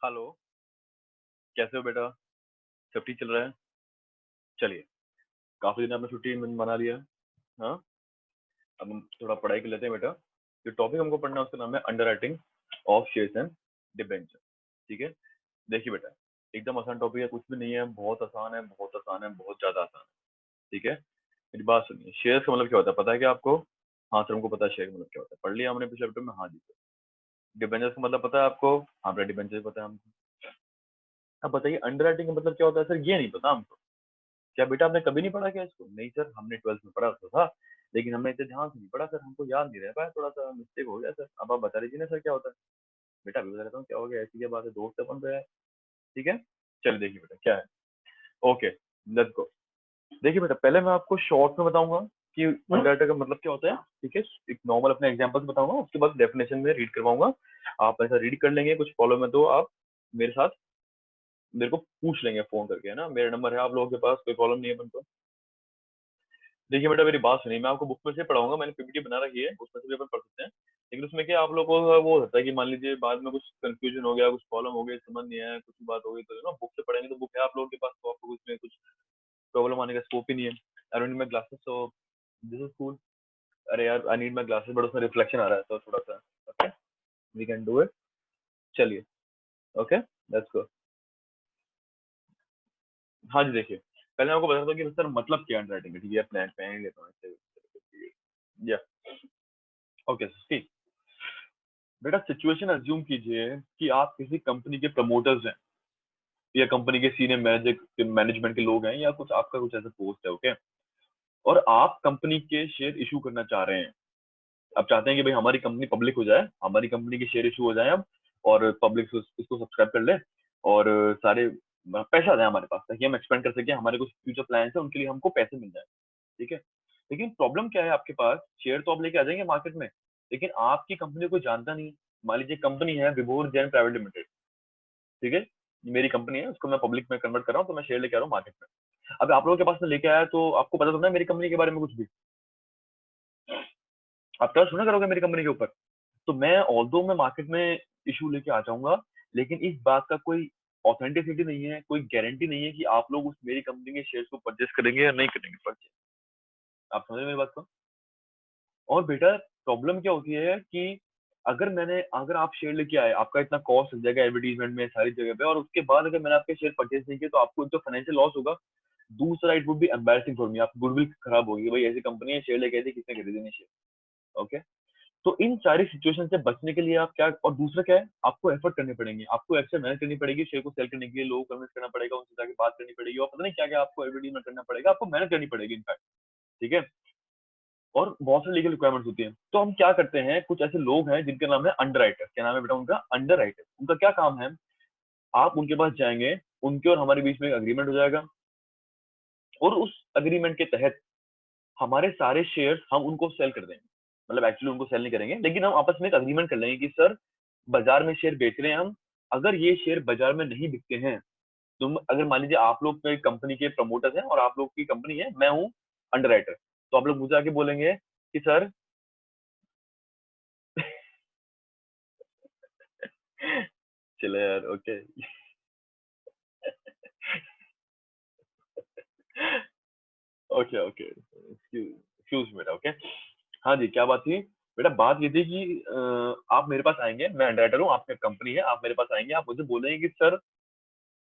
Hello. कैसे हो बेटा? सब ठीक चल रहा है? चलिए। काफी दिन आपने छुट्टी मना लिया है। हाँ। अब हम थोड़ा पढ़ाई कर लेते हैं बेटा। जो टॉपिक हमको पढ़ना है उसका नाम है under writing of shares and debenture. ठीक है। देखिए बेटा, एकदम आसान टॉपिक है, कुछ भी नहीं है, बहुत आसान है, बहुत आसान है, बहुत ज्यादा आसान है। ठीक है। मेरी बात सुनिए, शेयर्स का मतलब क्या होता है पता है क्या आपको? हाँ सर, हमको पता है शेयर का मतलब क्या होता है, पढ़ लिया हमने पिछले चैप्टर में। हाँ जी सर। डिबेंचर्स का मतलब पता है आपको? हाँ बेटा, डिबेंचर पता है हमको। अब बताइए अंडर राइटिंग का मतलब क्या होता है सर, ये नहीं पता हमको। क्या बेटा आपने कभी नहीं पढ़ा क्या इसको? नहीं सर, हमने 12th में पढ़ा तो था, लेकिन हमने इतने ध्यान से नहीं पढ़ा सर, हमको याद नहीं रह पाया, थोड़ा सा मिस्टेक हो गया सर। अब आप बता दीजिए ना सर क्या होता है। बेटा अभी बता देता हूँ क्या हो गया, ऐसी क्या बात है, दोस्त अपन पे है। ठीक है। चलिए देखिए बेटा क्या है। ओके, लेट्स गो। देखिए बेटा, पहले मैं आपको शॉर्ट में बताऊंगा कि अंडरराइटर का मतलब क्या होता है। ठीक है। एक नॉर्मल अपने एग्जांपल से बताऊंगा, उसके बाद डेफिनेशन में रीड करवाऊंगा। आप ऐसा रीड कर लेंगे, कुछ फॉलो में तो आप मेरे साथ मेरे को पूछ लेंगे फोन करके, है ना, मेरा नंबर है आप लोगों के पास, कोई प्रॉब्लम नहीं है अपन को। देखिए बेटा मेरी बात सुनिए, मैं आपको बुक में से पढ़ाऊंगा, मैंने पीपीटी बना रखी है, उसमें से भी अपन पढ़ सकते हैं। लेकिन उसमें क्या आप लोगों को वो होता है कि मान लीजिए बाद में कुछ कंफ्यूजन हो गया, कुछ प्रॉब्लम हो गई, समझ नहीं आया, कुछ बात हो गई, तो ना बुक से पढ़ेंगे तो बुक है आप लोगों के पास, तो आपको उसमें कुछ प्रॉब्लम आने का स्कोप ही नहीं है। I don't need my glasses, so this is cool. अरे यार, I need my glasses, but उसमें रिफ्लेक्शन आ रहा है तो थोड़ा सा। Okay, we can do it. चलिए। Okay, let's go. हाँ जी देखिए, पहले मैं आपको बता दूं कि सर मतलब क्या है राइटिंग, ठीक है, प्लान पहन लेता हूँ। या ओके, सी बेटा, सिचुएशन अज्यूम कीजिए कि आप किसी कंपनी के प्रमोटर्स हैं, या कंपनी के सीनियर मैनेजर मैनेजमेंट के लोग हैं, या कुछ आपका कुछ ऐसा पोस्ट है। ओके। और आप कंपनी के शेयर इशू करना चाह रहे हैं। आप चाहते हैं कि भाई हमारी कंपनी पब्लिक हो जाए, हमारी कंपनी के शेयर इशू हो जाए अब, और पब्लिक इसको सब्सक्राइब कर ले, और सारे पैसा आ जाए हमारे पास, ताकि हम एक्सपेंड कर सके, हमारे कुछ फ्यूचर प्लान है उनके लिए हमको पैसे मिल जाए। ठीक है। लेकिन प्रॉब्लम क्या है, आपके पास शेयर तो आप लेके आ जाएंगे मार्केट में, लेकिन आपकी कंपनी को जानता नहीं। मान लीजिए कंपनी है विभोर जैन प्राइवेट लिमिटेड। ठीक है। ये मेरी कंपनी है, उसको मैं पब्लिक में कन्वर्ट कर रहा हूँ, तो मैं शेयर लेके आ रहा हूँ मार्केट में। अब आप लोगों के पास में लेके आया तो आपको पता तो ना मेरी कंपनी के बारे में कुछ भी, आप ट्रस्ट सुना करोगे मेरी कंपनी के ऊपर। तो मैं ऑल्दो मैं मार्केट में इशू लेके आ जाऊंगा, लेकिन इस बात का कोई ऑथेंटिसिटी नहीं है, कोई गारंटी नहीं है कि आप लोग उस मेरी कंपनी के शेयर्स को परचेस करेंगे या नहीं करेंगे परचेस। आप समझ रहे हैं मेरी बात को? और बेटा प्रॉब्लम क्या होती है कि अगर आप शेयर लेके आए, आपका इतना कॉस्ट लग जाएगा एडवर्टीजमेंट में सारी जगह पे, और उसके बाद अगर मैंने आपके शेयर परचेस नहीं किए तो आपको एक तो फाइनेंशियल लॉस होगा। दूसरा, it would be embarrassing for me, आपकी गुडविल खराब होगी, भाई ऐसी कंपनी है शेयर लेके आई थी, किसने खरीदे नहीं शेयर। ओके। तो इन सारी सिचुएशन से बचने के लिए आप क्या, और दूसरा क्या है, आपको एफर्ट करने पड़ेंगे, आपको एक्स्ट्रा मेहनत करनी पड़ेगी शेयर को सेल करने के लिए, लोगों को कन्विंस करना पड़ेगा, उनसे जाके बात करनी पड़ेगी, और पता नहीं क्या क्या आपको एडवर्टीजमेंट करना पड़ेगा, आपको मेहनत करनी पड़ेगी इनफैक्ट। ठीक है। और बहुत सारी लीगल रिक्वायरमेंट्स होती हैं, तो हम क्या करते हैं, कुछ ऐसे लोग हैं जिनका नाम है अंडर राइटर। क्या नाम है बेटा उनका? Under writer. उनका क्या काम है, आप उनके पास जाएंगे, उनके और हमारे बीच में एक अग्रीमेंट हो जाएगा, और उस अग्रीमेंट के तहत हमारे सारे शेयर्स हम उनको सेल कर देंगे। मतलब एक्चुअली उनको सेल नहीं करेंगे, लेकिन हम आपस में एक अग्रीमेंट कर लेंगे कि सर बाजार में शेयर बेच रहे हैं हम, अगर ये शेयर बाजार में नहीं बिकते हैं, तुम अगर मान लीजिए आप लोग कोई कंपनी के प्रमोटर्स हैं और आप लोग की कंपनी है, मैं हूँ अंडर राइटर, तो आप लोग मुझे आके बोलेंगे कि सर चलो यार, ओके। ओके ओके, एक्सक्यूज बेटा। ओके। हाँ जी, क्या बात थी बेटा? बात ये थी कि आप मेरे पास आएंगे, मैं अंडरराइटर हूँ, आपकी कंपनी है, आप मेरे पास आएंगे, आप मुझे बोलेंगे कि सर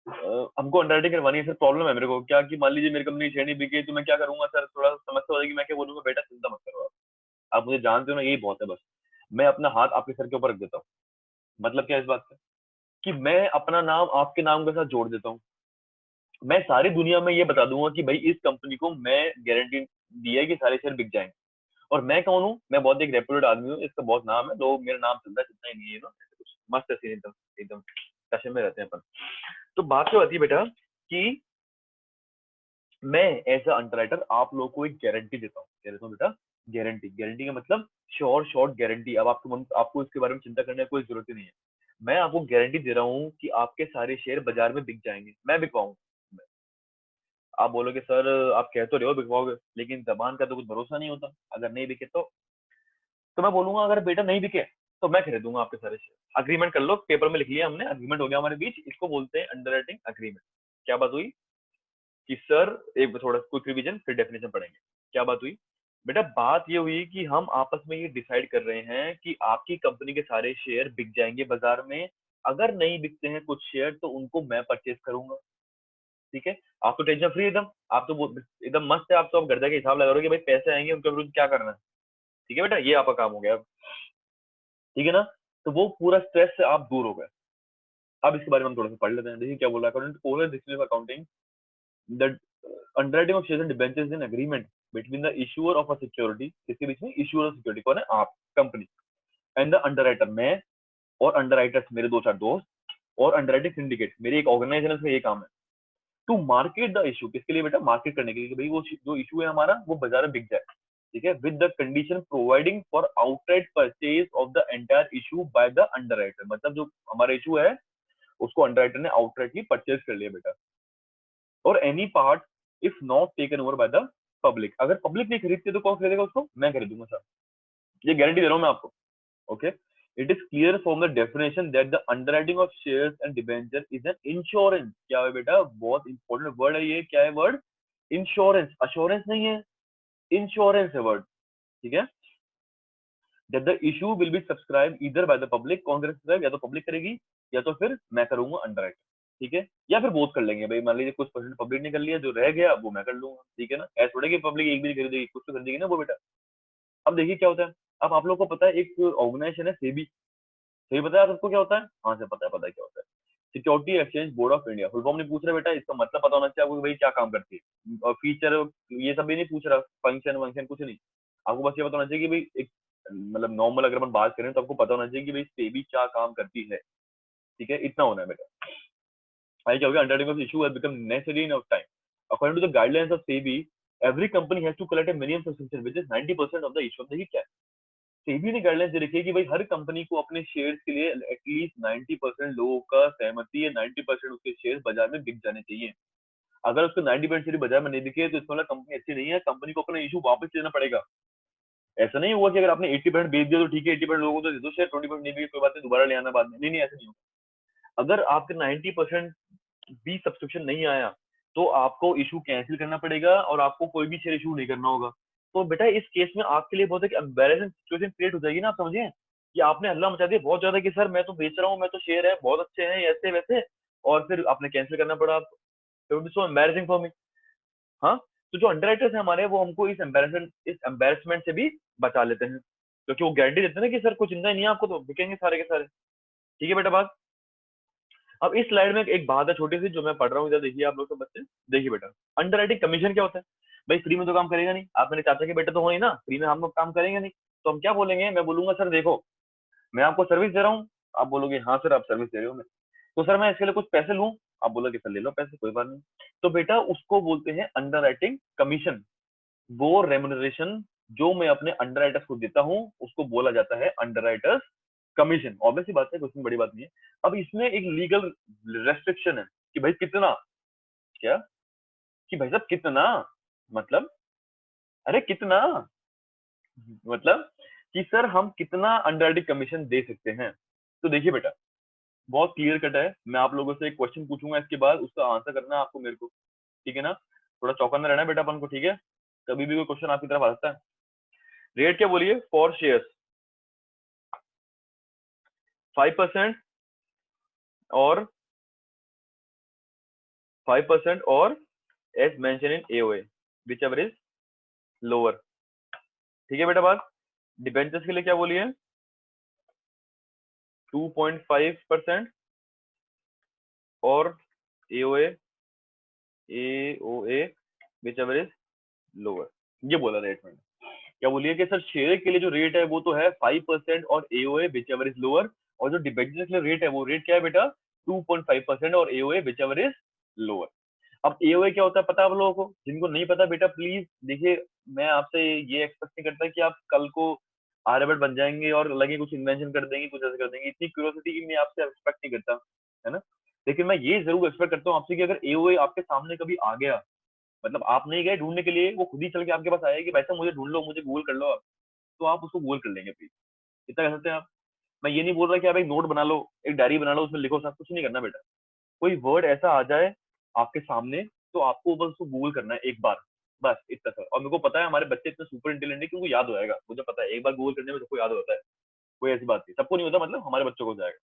हमको अंडरराइटिंग करवानी है सर, प्रॉब्लम है मेरे को क्या, कि मान लीजिए मेरी कंपनी शेयर नहीं बिकी तो मैं क्या करूंगा सर, थोड़ा समस्या हो जाएगी। मैं क्या बोलूंगा, बेटा चिंता मत करो, आप मुझे जानते हो ना, यही बहुत है बस। मैं अपना हाथ आपके सर के ऊपर रख देता हूँ। मतलब क्या है इस बात का, कि मैं अपना नाम आपके नाम के साथ जोड़ देता हूँ। मैं सारी दुनिया में ये बता दूंगा कि भाई इस कंपनी को मैं गारंटी दी है कि सारे शेयर बिक जाएंगे। और मैं कौन हूँ? मैं बहुत एक रेपुटेड आदमी हूँ, इसका बहुत नाम है, लोग मेरा नाम चलता है, जितना ही नहीं है ना, ऐसे कुछ मस्त है सीन, एकदम एकदम टशन में रहते हैं अपन। तो बात क्या होती है बेटा, कि मैं एज अ अंडरराइटर आप लोगों को एक गारंटी देता हूँ। क्या देता हूँ बेटा? गारंटी। गारंटी का मतलब श्योर शॉर्ट गारंटी। अब आपको इसके बारे में चिंता करने की कोई जरूरत ही नहीं है। मैं आपको गारंटी दे रहा हूँ कि आपके सारे शेयर बाजार में बिक जाएंगे, मैं बिकवाऊँ। आप बोलोगे सर आप कह तो रहे हो बिकवाओगे, लेकिन जबान का तो कुछ भरोसा नहीं होता, अगर नहीं बिके तो मैं बोलूंगा अगर बेटा नहीं बिके तो मैं खरीदूंगा आपके सारे शेयर। अग्रीमेंट कर लो, पेपर में लिख लिया हमने, अग्रीमेंट हो गया हमारे बीच, इसको बोलते हैं अंडरराइटिंग अग्रीमेंट। क्या बात हुई कि सर, एक थोड़ा क्विक रिवीजन फिर डेफिनेशन पढ़ेंगे। क्या बात हुई बेटा? बात ये हुई कि हम आपस में ये डिसाइड कर रहे हैं कि आपकी कंपनी के सारे शेयर बिक जाएंगे बाजार में। अगर नहीं बिकते हैं कुछ शेयर तो उनको मैं परचेज करूंगा। ठीक है, आप तो टेंशन फ्री एकदम, आप तो एकदम मस्त है, आप तो अब घर जाके हिसाब लगा रहे हो कि भाई पैसे आएंगे उनके विरुद्ध क्या करना है। ठीक है बेटा, ये आपका काम हो गया अब। ठीक है ना? तो वो पूरा स्ट्रेस से आप दूर हो गए। अब इसके बारे में हम थोड़ा सा पढ़ लेते हैं। देखिए क्या बोला, according to overall dictionary of accounting, the underwriting of shares and debentures in agreement between the issuer of a security, इसके बीच में इशूअर ऑफ सिक्योरिटी कौन है? आप, कंपनी, एंड द अंडरराइटर, मैं, और अंडरराइटर्स मेरे दो चार दोस्त, और अंडरराइटिंग सिंडिकेट मेरी एक ऑर्गेनाइजेशन है, इसमें ये काम है। टू मार्केट द इशू, किसके लिए बेटा? मार्केट करने के लिए कि भाई वो जो इशू है हमारा वो बाजार में बिक जाए। ठीक है, with the condition providing for outright purchase of the entire issue by the underwriter, मतलब जो हमारा इशू है उसको अंडरराइटर ने आउटराइटली परचेज कर लिया बेटा। और any part if not taken over by the public, अगर पब्लिक नहीं खरीदती तो कौन खरीदेगा उसको? मैं खरीदूंगा सर, ये गारंटी दे रहा हूं मैं आपको। Okay, it is clear from the definition that the underwriting of shares and debenture is an insurance। क्या है बेटा? बहुत इंपॉर्टेंट वर्ड है ये। क्या है वर्ड? इंश्योरेंस, अश्योरेंस नहीं है, इंश्योरेंस है वर्ड। ठीक है, that the issue will be subscribed either by the public, कौन करेगा subscribe? या तो पब्लिक करेगी या तो फिर मैं करूंगा अंडरराइटर। ठीक है, या फिर बोथ कर लेंगे भाई, मान लीजिए कुछ परसेंट पब्लिक ने कर लिया, जो रह गया वो मैं कर लूंगा। ठीक है ना, ऐसा थोड़ा कि पब्लिक एक भी नहीं खरीदेगी, कुछ तो खरीदेगी ना वो बेटा। अब देखिए क्या होता है, अब आप लोग को पता है एक ऑर्गेनाइजेशन है सेबी, सही पता है आपको क्या होता है? हाँ से पता है क्या होता है। Security exchange board of India, full form नहीं पूछ रहा बेटा, इसका मतलब पता होना चाहिए आपको कि भाई क्या काम करती है, और फीचर ये सब भी नहीं पूछ रहा, फंक्शन वंक्शन कुछ नहीं। आपको बस ये पता होना चाहिए कि भाई एक, मतलब नॉर्मल अगर हम बात करें तो आपको पता होना चाहिए कि भाई सेबी क्या काम करती है। ठीक है, इतना होना है बेटा। आई क्या हो गया? Undertaking of issue has become necessary in of time according to the guidelines of SEBI, every company has to collect a minimum subscription which is 90% of the issue. देखिए क्या है, सेबी ने गाइडलाइंस दे रखी है कि भाई हर कंपनी को अपने शेयर्स के लिए एटलीस्ट 90% लोगों का सहमति है, 90% उसके शेयर्स बाजार में बिक जाने चाहिए। अगर उसको 90% शेयर बाजार में नहीं दिखे तो इसका मतलब कंपनी अच्छी नहीं है, कंपनी को अपना इशू वापस लेना पड़ेगा। ऐसा नहीं हुआ कि अगर आपने 80% बेच दिया तो ठीक है, 80% लोगों को तो दे दो शेयर, 20% नहीं भी कोई बात नहीं, दोबारा ले आना बाद में। नहीं नहीं, ऐसा नहीं होगा। अगर आपके 90% भी सब्सक्रिप्शन नहीं आया तो आपको इशू कैंसिल करना पड़ेगा और आपको कोई भी शेयर इशू नहीं करना होगा। तो बेटा इस केस में आपके लिए बहुत एक एम्बैरेसिंग सिचुएशन क्रिएट हो जाएगी ना, आप समझिए कि आपने हल्ला मचा दिया बहुत ज्यादा कि सर मैं तो बेच रहा हूँ, मैं तो शेयर है बहुत अच्छे हैं ऐसे वैसे, और फिर आपने कैंसिल करना पड़ा। So embarrassing for me. हाँ, तो जो अंडरराइटर्स है हमारे वो हमको इस एम्बैरेसमेंट से भी बचा लेते हैं, क्योंकि वो गारंटी देते हैं ना कि सर कुछ चिंता ही नहीं है आपको, तो बिकेंगे सारे के सारे। ठीक है बेटा बात। अब इस स्लाइड में एक बात है छोटी सी जो मैं पढ़ रहा हूँ, इधर देखिए आप लोग तो बच्चे। देखिए बेटा, अंडरराइटिंग कमीशन क्या होता है? भाई फ्री में तो काम करेगा नहीं, आप मेरे चाचा के बेटे तो हो ही ना, फ्री में हम लोग काम करेंगे नहीं। तो हम क्या बोलेंगे? मैं बोलूंगा सर देखो, मैं आपको सर्विस दे रहा हूँ, आप बोलोगे हाँ सर आप सर्विस दे रहे हो, मैं तो सर मैं इसके लिए कुछ पैसे लूँ, आप बोलोगे सर ले लो पैसे, कोई बात नहीं। तो बेटा उसको बोलते हैं अंडरराइटिंग कमीशन। वो रेमुनरेशन जो मैं अपने अंडरराइटर्स को देता हूँ उसको बोला जाता है अंडरराइटर्स कमीशन। ऑब्वियसली बात है, कुछ बड़ी बात नहीं है। अब इसमें एक लीगल रेस्ट्रिक्शन है कि भाई कितना, क्या, कि भाई साहब कितना, मतलब, अरे कितना, मतलब कि सर हम कितना अंडरराइटिंग कमीशन दे सकते हैं। तो देखिए बेटा, बहुत क्लियर कट है, मैं आप लोगों से एक क्वेश्चन पूछूंगा, इसके बाद उसका आंसर करना है आपको मेरे को। ठीक है ना, थोड़ा चौकन्ना रहना है बेटा अपन को। ठीक है, कभी भी कोई क्वेश्चन आपकी तरफ आ सकता है। रेट क्या बोलिए फॉर शेयर्स? 5% और 5% और as mention in AOA whichever is lower. ठीक है बेटा बात। डिबेंचर्स के लिए क्या बोलिए? 2.5% और AOA AOA whichever is lower, ये बोला रेट में। क्या बोलिए कि सर शेयर के लिए जो रेट है वो तो है 5% और AOA whichever is lower, और जो डिबेंचर्स के लिए रेट है वो रेट क्या है बेटा? 2.5% और AOA whichever is lower. अब एओए क्या होता है पता है आप लोगों को? जिनको नहीं पता बेटा प्लीज देखिए, मैं आपसे ये एक्सपेक्ट नहीं करता कि आप कल को आर्यभट्ट बन जाएंगे और लगे कुछ इन्वेंशन कर देंगे, कुछ ऐसा कर देंगे, इतनी क्यूरियोसिटी की मैं आपसे एक्सपेक्ट नहीं करता, है ना। लेकिन मैं ये जरूर एक्सपेक्ट करता हूँ आपसे कि अगर एओए आपके सामने कभी आ गया, मतलब आप नहीं गए ढूंढने के लिए, वो खुद ही चल के आपके पास आएगा कि भाई साहब मुझे ढूंढ लो, मुझे गूगल कर लो आप, तो आप उसको गूगल कर लेंगे प्लीज। इतना कर सकते हैं आप। मैं ये नहीं बोल रहा कि आप एक नोट बना लो, एक डायरी बना लो, उसमें लिखो, सब कुछ नहीं करना बेटा। कोई वर्ड ऐसा आ जाए आपके सामने, तो आपको बस उसको गूगल करना है एक बार, बस इतना सा। और मेरे को पता है हमारे बच्चे इतने सुपर इंटेलिजेंट है कि उनको याद हो जाएगा, मुझे पता है एक बार गूगल करने में सबको याद होता है, कोई ऐसी बात नहीं, सबको नहीं होता, मतलब हमारे बच्चों को हो जाएगा।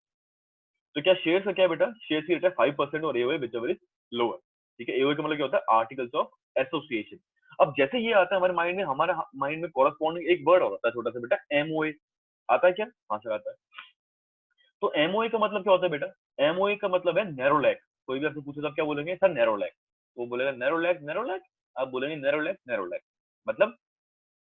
तो क्या शेयर का क्या है बेटा, शेयर की रेट है 5% और AOA whichever is lower. ठीक है, एओए का मतलब क्या होता है, आर्टिकल्स ऑफ एसोसिएशन। अब जैसे ये आता है हमारे माइंड में, हमारे माइंड में कॉरस्पॉन्डिंग एक वर्ड और होता है छोटा सा बेटा, एमओए। आता है क्या, हाँ सर आता है। तो एमओए का मतलब क्या होता है बेटा, एमओए का मतलब है नैरो लैग। कोई भी आपसे पूछे तो आप क्या बोलेंगे, सर नैरो लैग। तो वो बोलेगा नैरो लैग, नैरो लैग। आप बोलेंगे नैरो लैग, नैरो लैग। मतलब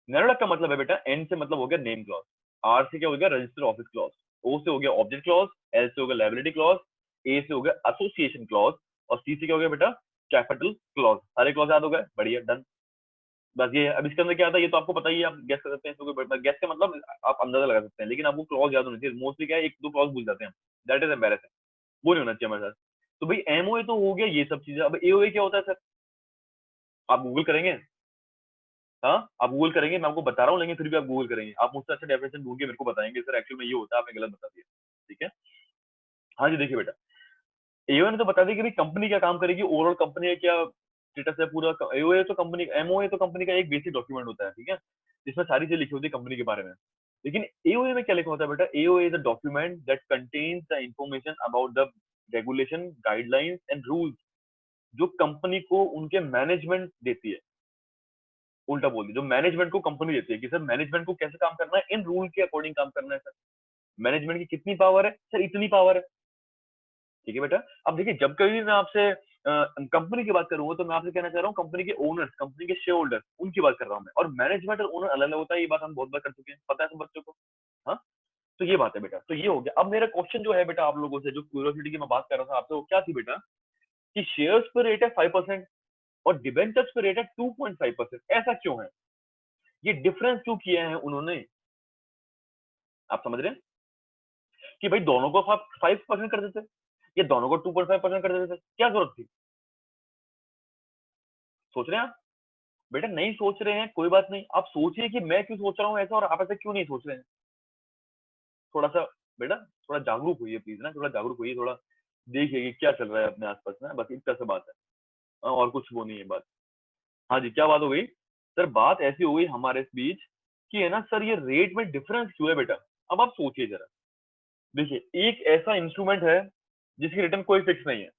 नैरो लैग का मतलब है बेटा, एन से मतलब हो गया नेम क्लॉज, आर से क्या हो गया, रजिस्टर ऑफिस क्लॉज, ओ से हो गया ऑब्जेक्ट क्लॉज, एल से हो गया लायबिलिटी क्लॉज, ए से हो गया एसोसिएशन क्लॉज, और सी से क्या हो गया बेटा, कैपिटल क्लॉज। सारे क्लॉज याद हो गए, बढ़िया, डन। बस ये है। अब इसके अंदर क्या आता है ये तो आपको पता ही है, आप गेस कर सकते हैं, इसमें कोई गेस का मतलब आप अंदाजा लगा सकते हैं, लेकिन आपको क्लॉज याद होनी चाहिए। मोस्टली क्या है, एक दो क्लॉज भूल जाते हैं, दैट इज एम्बैरेसिंग, वो नहीं होना चाहिए हमारे साथ। तो भाई एमओए तो हो गया ये सब चीजें। अब एओए क्या होता है सर, आप गूगल करेंगे, हाँ आप गूगल करेंगे, मैं आपको बता रहा हूँ, लेकिन फिर भी आप गूगल करेंगे, आप मुझसे अच्छा डेफिनेशन ढूंढ के मेरे को बताएंगे सर एक्चुअल में ये होता है, आपने गलत बता दिया। ठीक है, हाँ जी देखिए बेटा, एओए ने तो बता दिया कि भाई कंपनी क्या काम करेगी, ओवरऑल कंपनी का क्या स्टेटस है पूरा। एओए तो कंपनी, एमओए तो कंपनी का एक बेसिक डॉक्यूमेंट होता है, ठीक है, जिसमें सारी चीजें लिखी होती है कंपनी के बारे में। लेकिन एओए में क्या लिखा होता है बेटा, AOA is a document that contains the information about the regulation, guidelines and rules, जो कंपनी को उनके मैनेजमेंट देती है। उल्टा बोल दिया, जो मैनेजमेंट को कंपनी देती है कि सर मैनेजमेंट को कैसे काम करना है, इन रूल के अकॉर्डिंग काम करना है सर। मैनेजमेंट की कितनी पावर है सर, इतनी पावर है। ठीक है बेटा, अब देखिए जब कभी भी मैं आपसे कंपनी की बात करूंगा तो मैं आपसे कहना चाह रहा हूँ कंपनी के ओनर्स, कंपनी के शेयर होल्डर, उनकी बात कर रहा हूँ मैं। और मैनेजमेंट और ओनर अलग अलग होता है, ये बात हम बहुत बार कर चुके हैं, पता है सब बच्चों को। हाँ, तो ये बात है बेटा, तो ये हो गया। अब मेरा क्वेश्चन जो है बेटा आप लोगों से, जो क्यूरियोसिटी की मैं बात कर रहा था आपसे, वो क्या थी बेटा, कि शेयर्स पर रेट है 5% और डिबेंचर्स पर रेट है 2.5%, ऐसा क्यों है, ये डिफरेंस क्यों किया है उन्होंने, आप समझ रहे हैं, कि भाई दोनों को 5% कर देते, ये दोनों को 2.5% कर देते, क्या जरूरत थी। सोच रहे हैं आप, बेटा नहीं सोच रहे हैं कोई बात नहीं, आप सोचिए कि मैं क्यों सोच रहा हूँ ऐसा और आप ऐसा क्यों नहीं सोच रहे हैं। थोड़ा सा बेटा, थोड़ा जागरूक होइए प्लीज ना, थोड़ा जागरूक होइए, थोड़ा देखिए कि क्या चल रहा है अपने आसपास में, बस इतना सा बात है। और कुछ वो नहीं है बात। हाँ जी, क्या बात हो गई सर, बात ऐसी हो गई हमारे इस बीच कि है ना सर, ये रेट में डिफरेंस क्यों है बेटा। अब आप सोचिए जरा, देखिए एक ऐसा इंस्ट्रूमेंट है जिसकी रिटर्न कोई फिक्स नहीं है,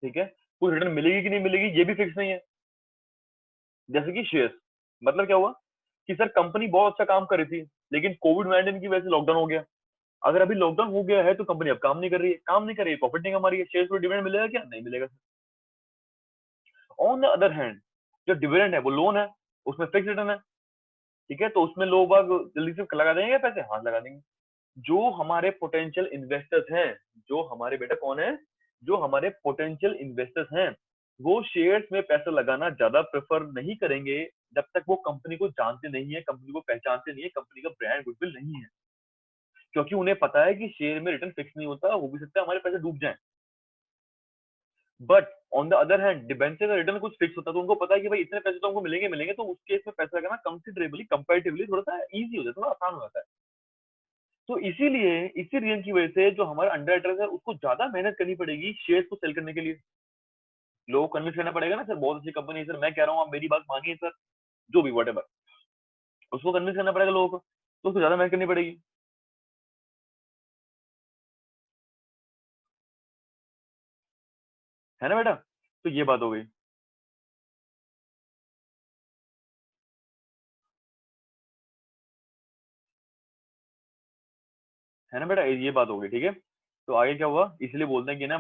ठीक है, कोई रिटर्न मिलेगी कि नहीं मिलेगी ये भी फिक्स नहीं है, जैसे कि शेयर्स। मतलब क्या हुआ कि सर कंपनी बहुत अच्छा काम कर रही थी, लेकिन कोविड 19 की वजह से लॉकडाउन हो गया। अगर अभी लॉकडाउन हो गया है तो कंपनी अब काम नहीं कर रही है, काम नहीं कर रही है, प्रॉफिट नहीं कमा रही है, शेयर्स पर डिविडेंड मिलेगा क्या, नहीं मिलेगा। ऑन द अदर हैंड, जो डिविडेंड है वो लोन है, उसमें फिक्स रिटर्न है, ठीक है, तो उसमें लोग बाग जल्दी से लगा देंगे पैसे, हाँ लगा देंगे। जो हमारे पोटेंशियल इन्वेस्टर्स हैं, जो हमारे बेटा कौन है, जो हमारे पोटेंशियल इन्वेस्टर्स हैं, वो शेयर्स में पैसा लगाना ज्यादा प्रेफर नहीं करेंगे जब तक वो कंपनी को जानते नहीं है, कंपनी को पहचानते नहीं है, कंपनी का ब्रांड गुडविल नहीं है। क्योंकि उन्हें पता है कि शेयर में रिटर्न फिक्स नहीं होता, हो भी सकता है हमारे पैसे डूब जाएं। But on the other hand debenture का रिटर्न कुछ फिक्स होता है, तो उनको पता है कि भाई इतने पैसे तो हमको मिलेंगे मिलेंगे, तो उस केस में पैसा लगाना कंसिडरेबली कंपैरेटिवली थोड़ा सा इजी हो जाता है, थोड़ा आसान हो जाता है। तो इसीलिए इसी रीजन की वजह से जो हमारा अंडर राइटर है उसको ज्यादा मेहनत करनी पड़ेगी शेयर्स को सेल करने के लिए। लोगों को कन्विंस करना पड़ेगा ना सर, बहुत अच्छी कंपनी है सर, मैं कह रहा हूँ आप मेरी बात मानिए सर, जो भी वट, उसको कन्विंस करना पड़ेगा लोगों को, तो उसको ज्यादा मेहनत करनी पड़ेगी। है ना बेटा, तो ये बात हो गई। है ना बेटा, ये बात हो गई, ठीक है। तो आगे क्या हुआ, इसलिए बोलते हैं कि ना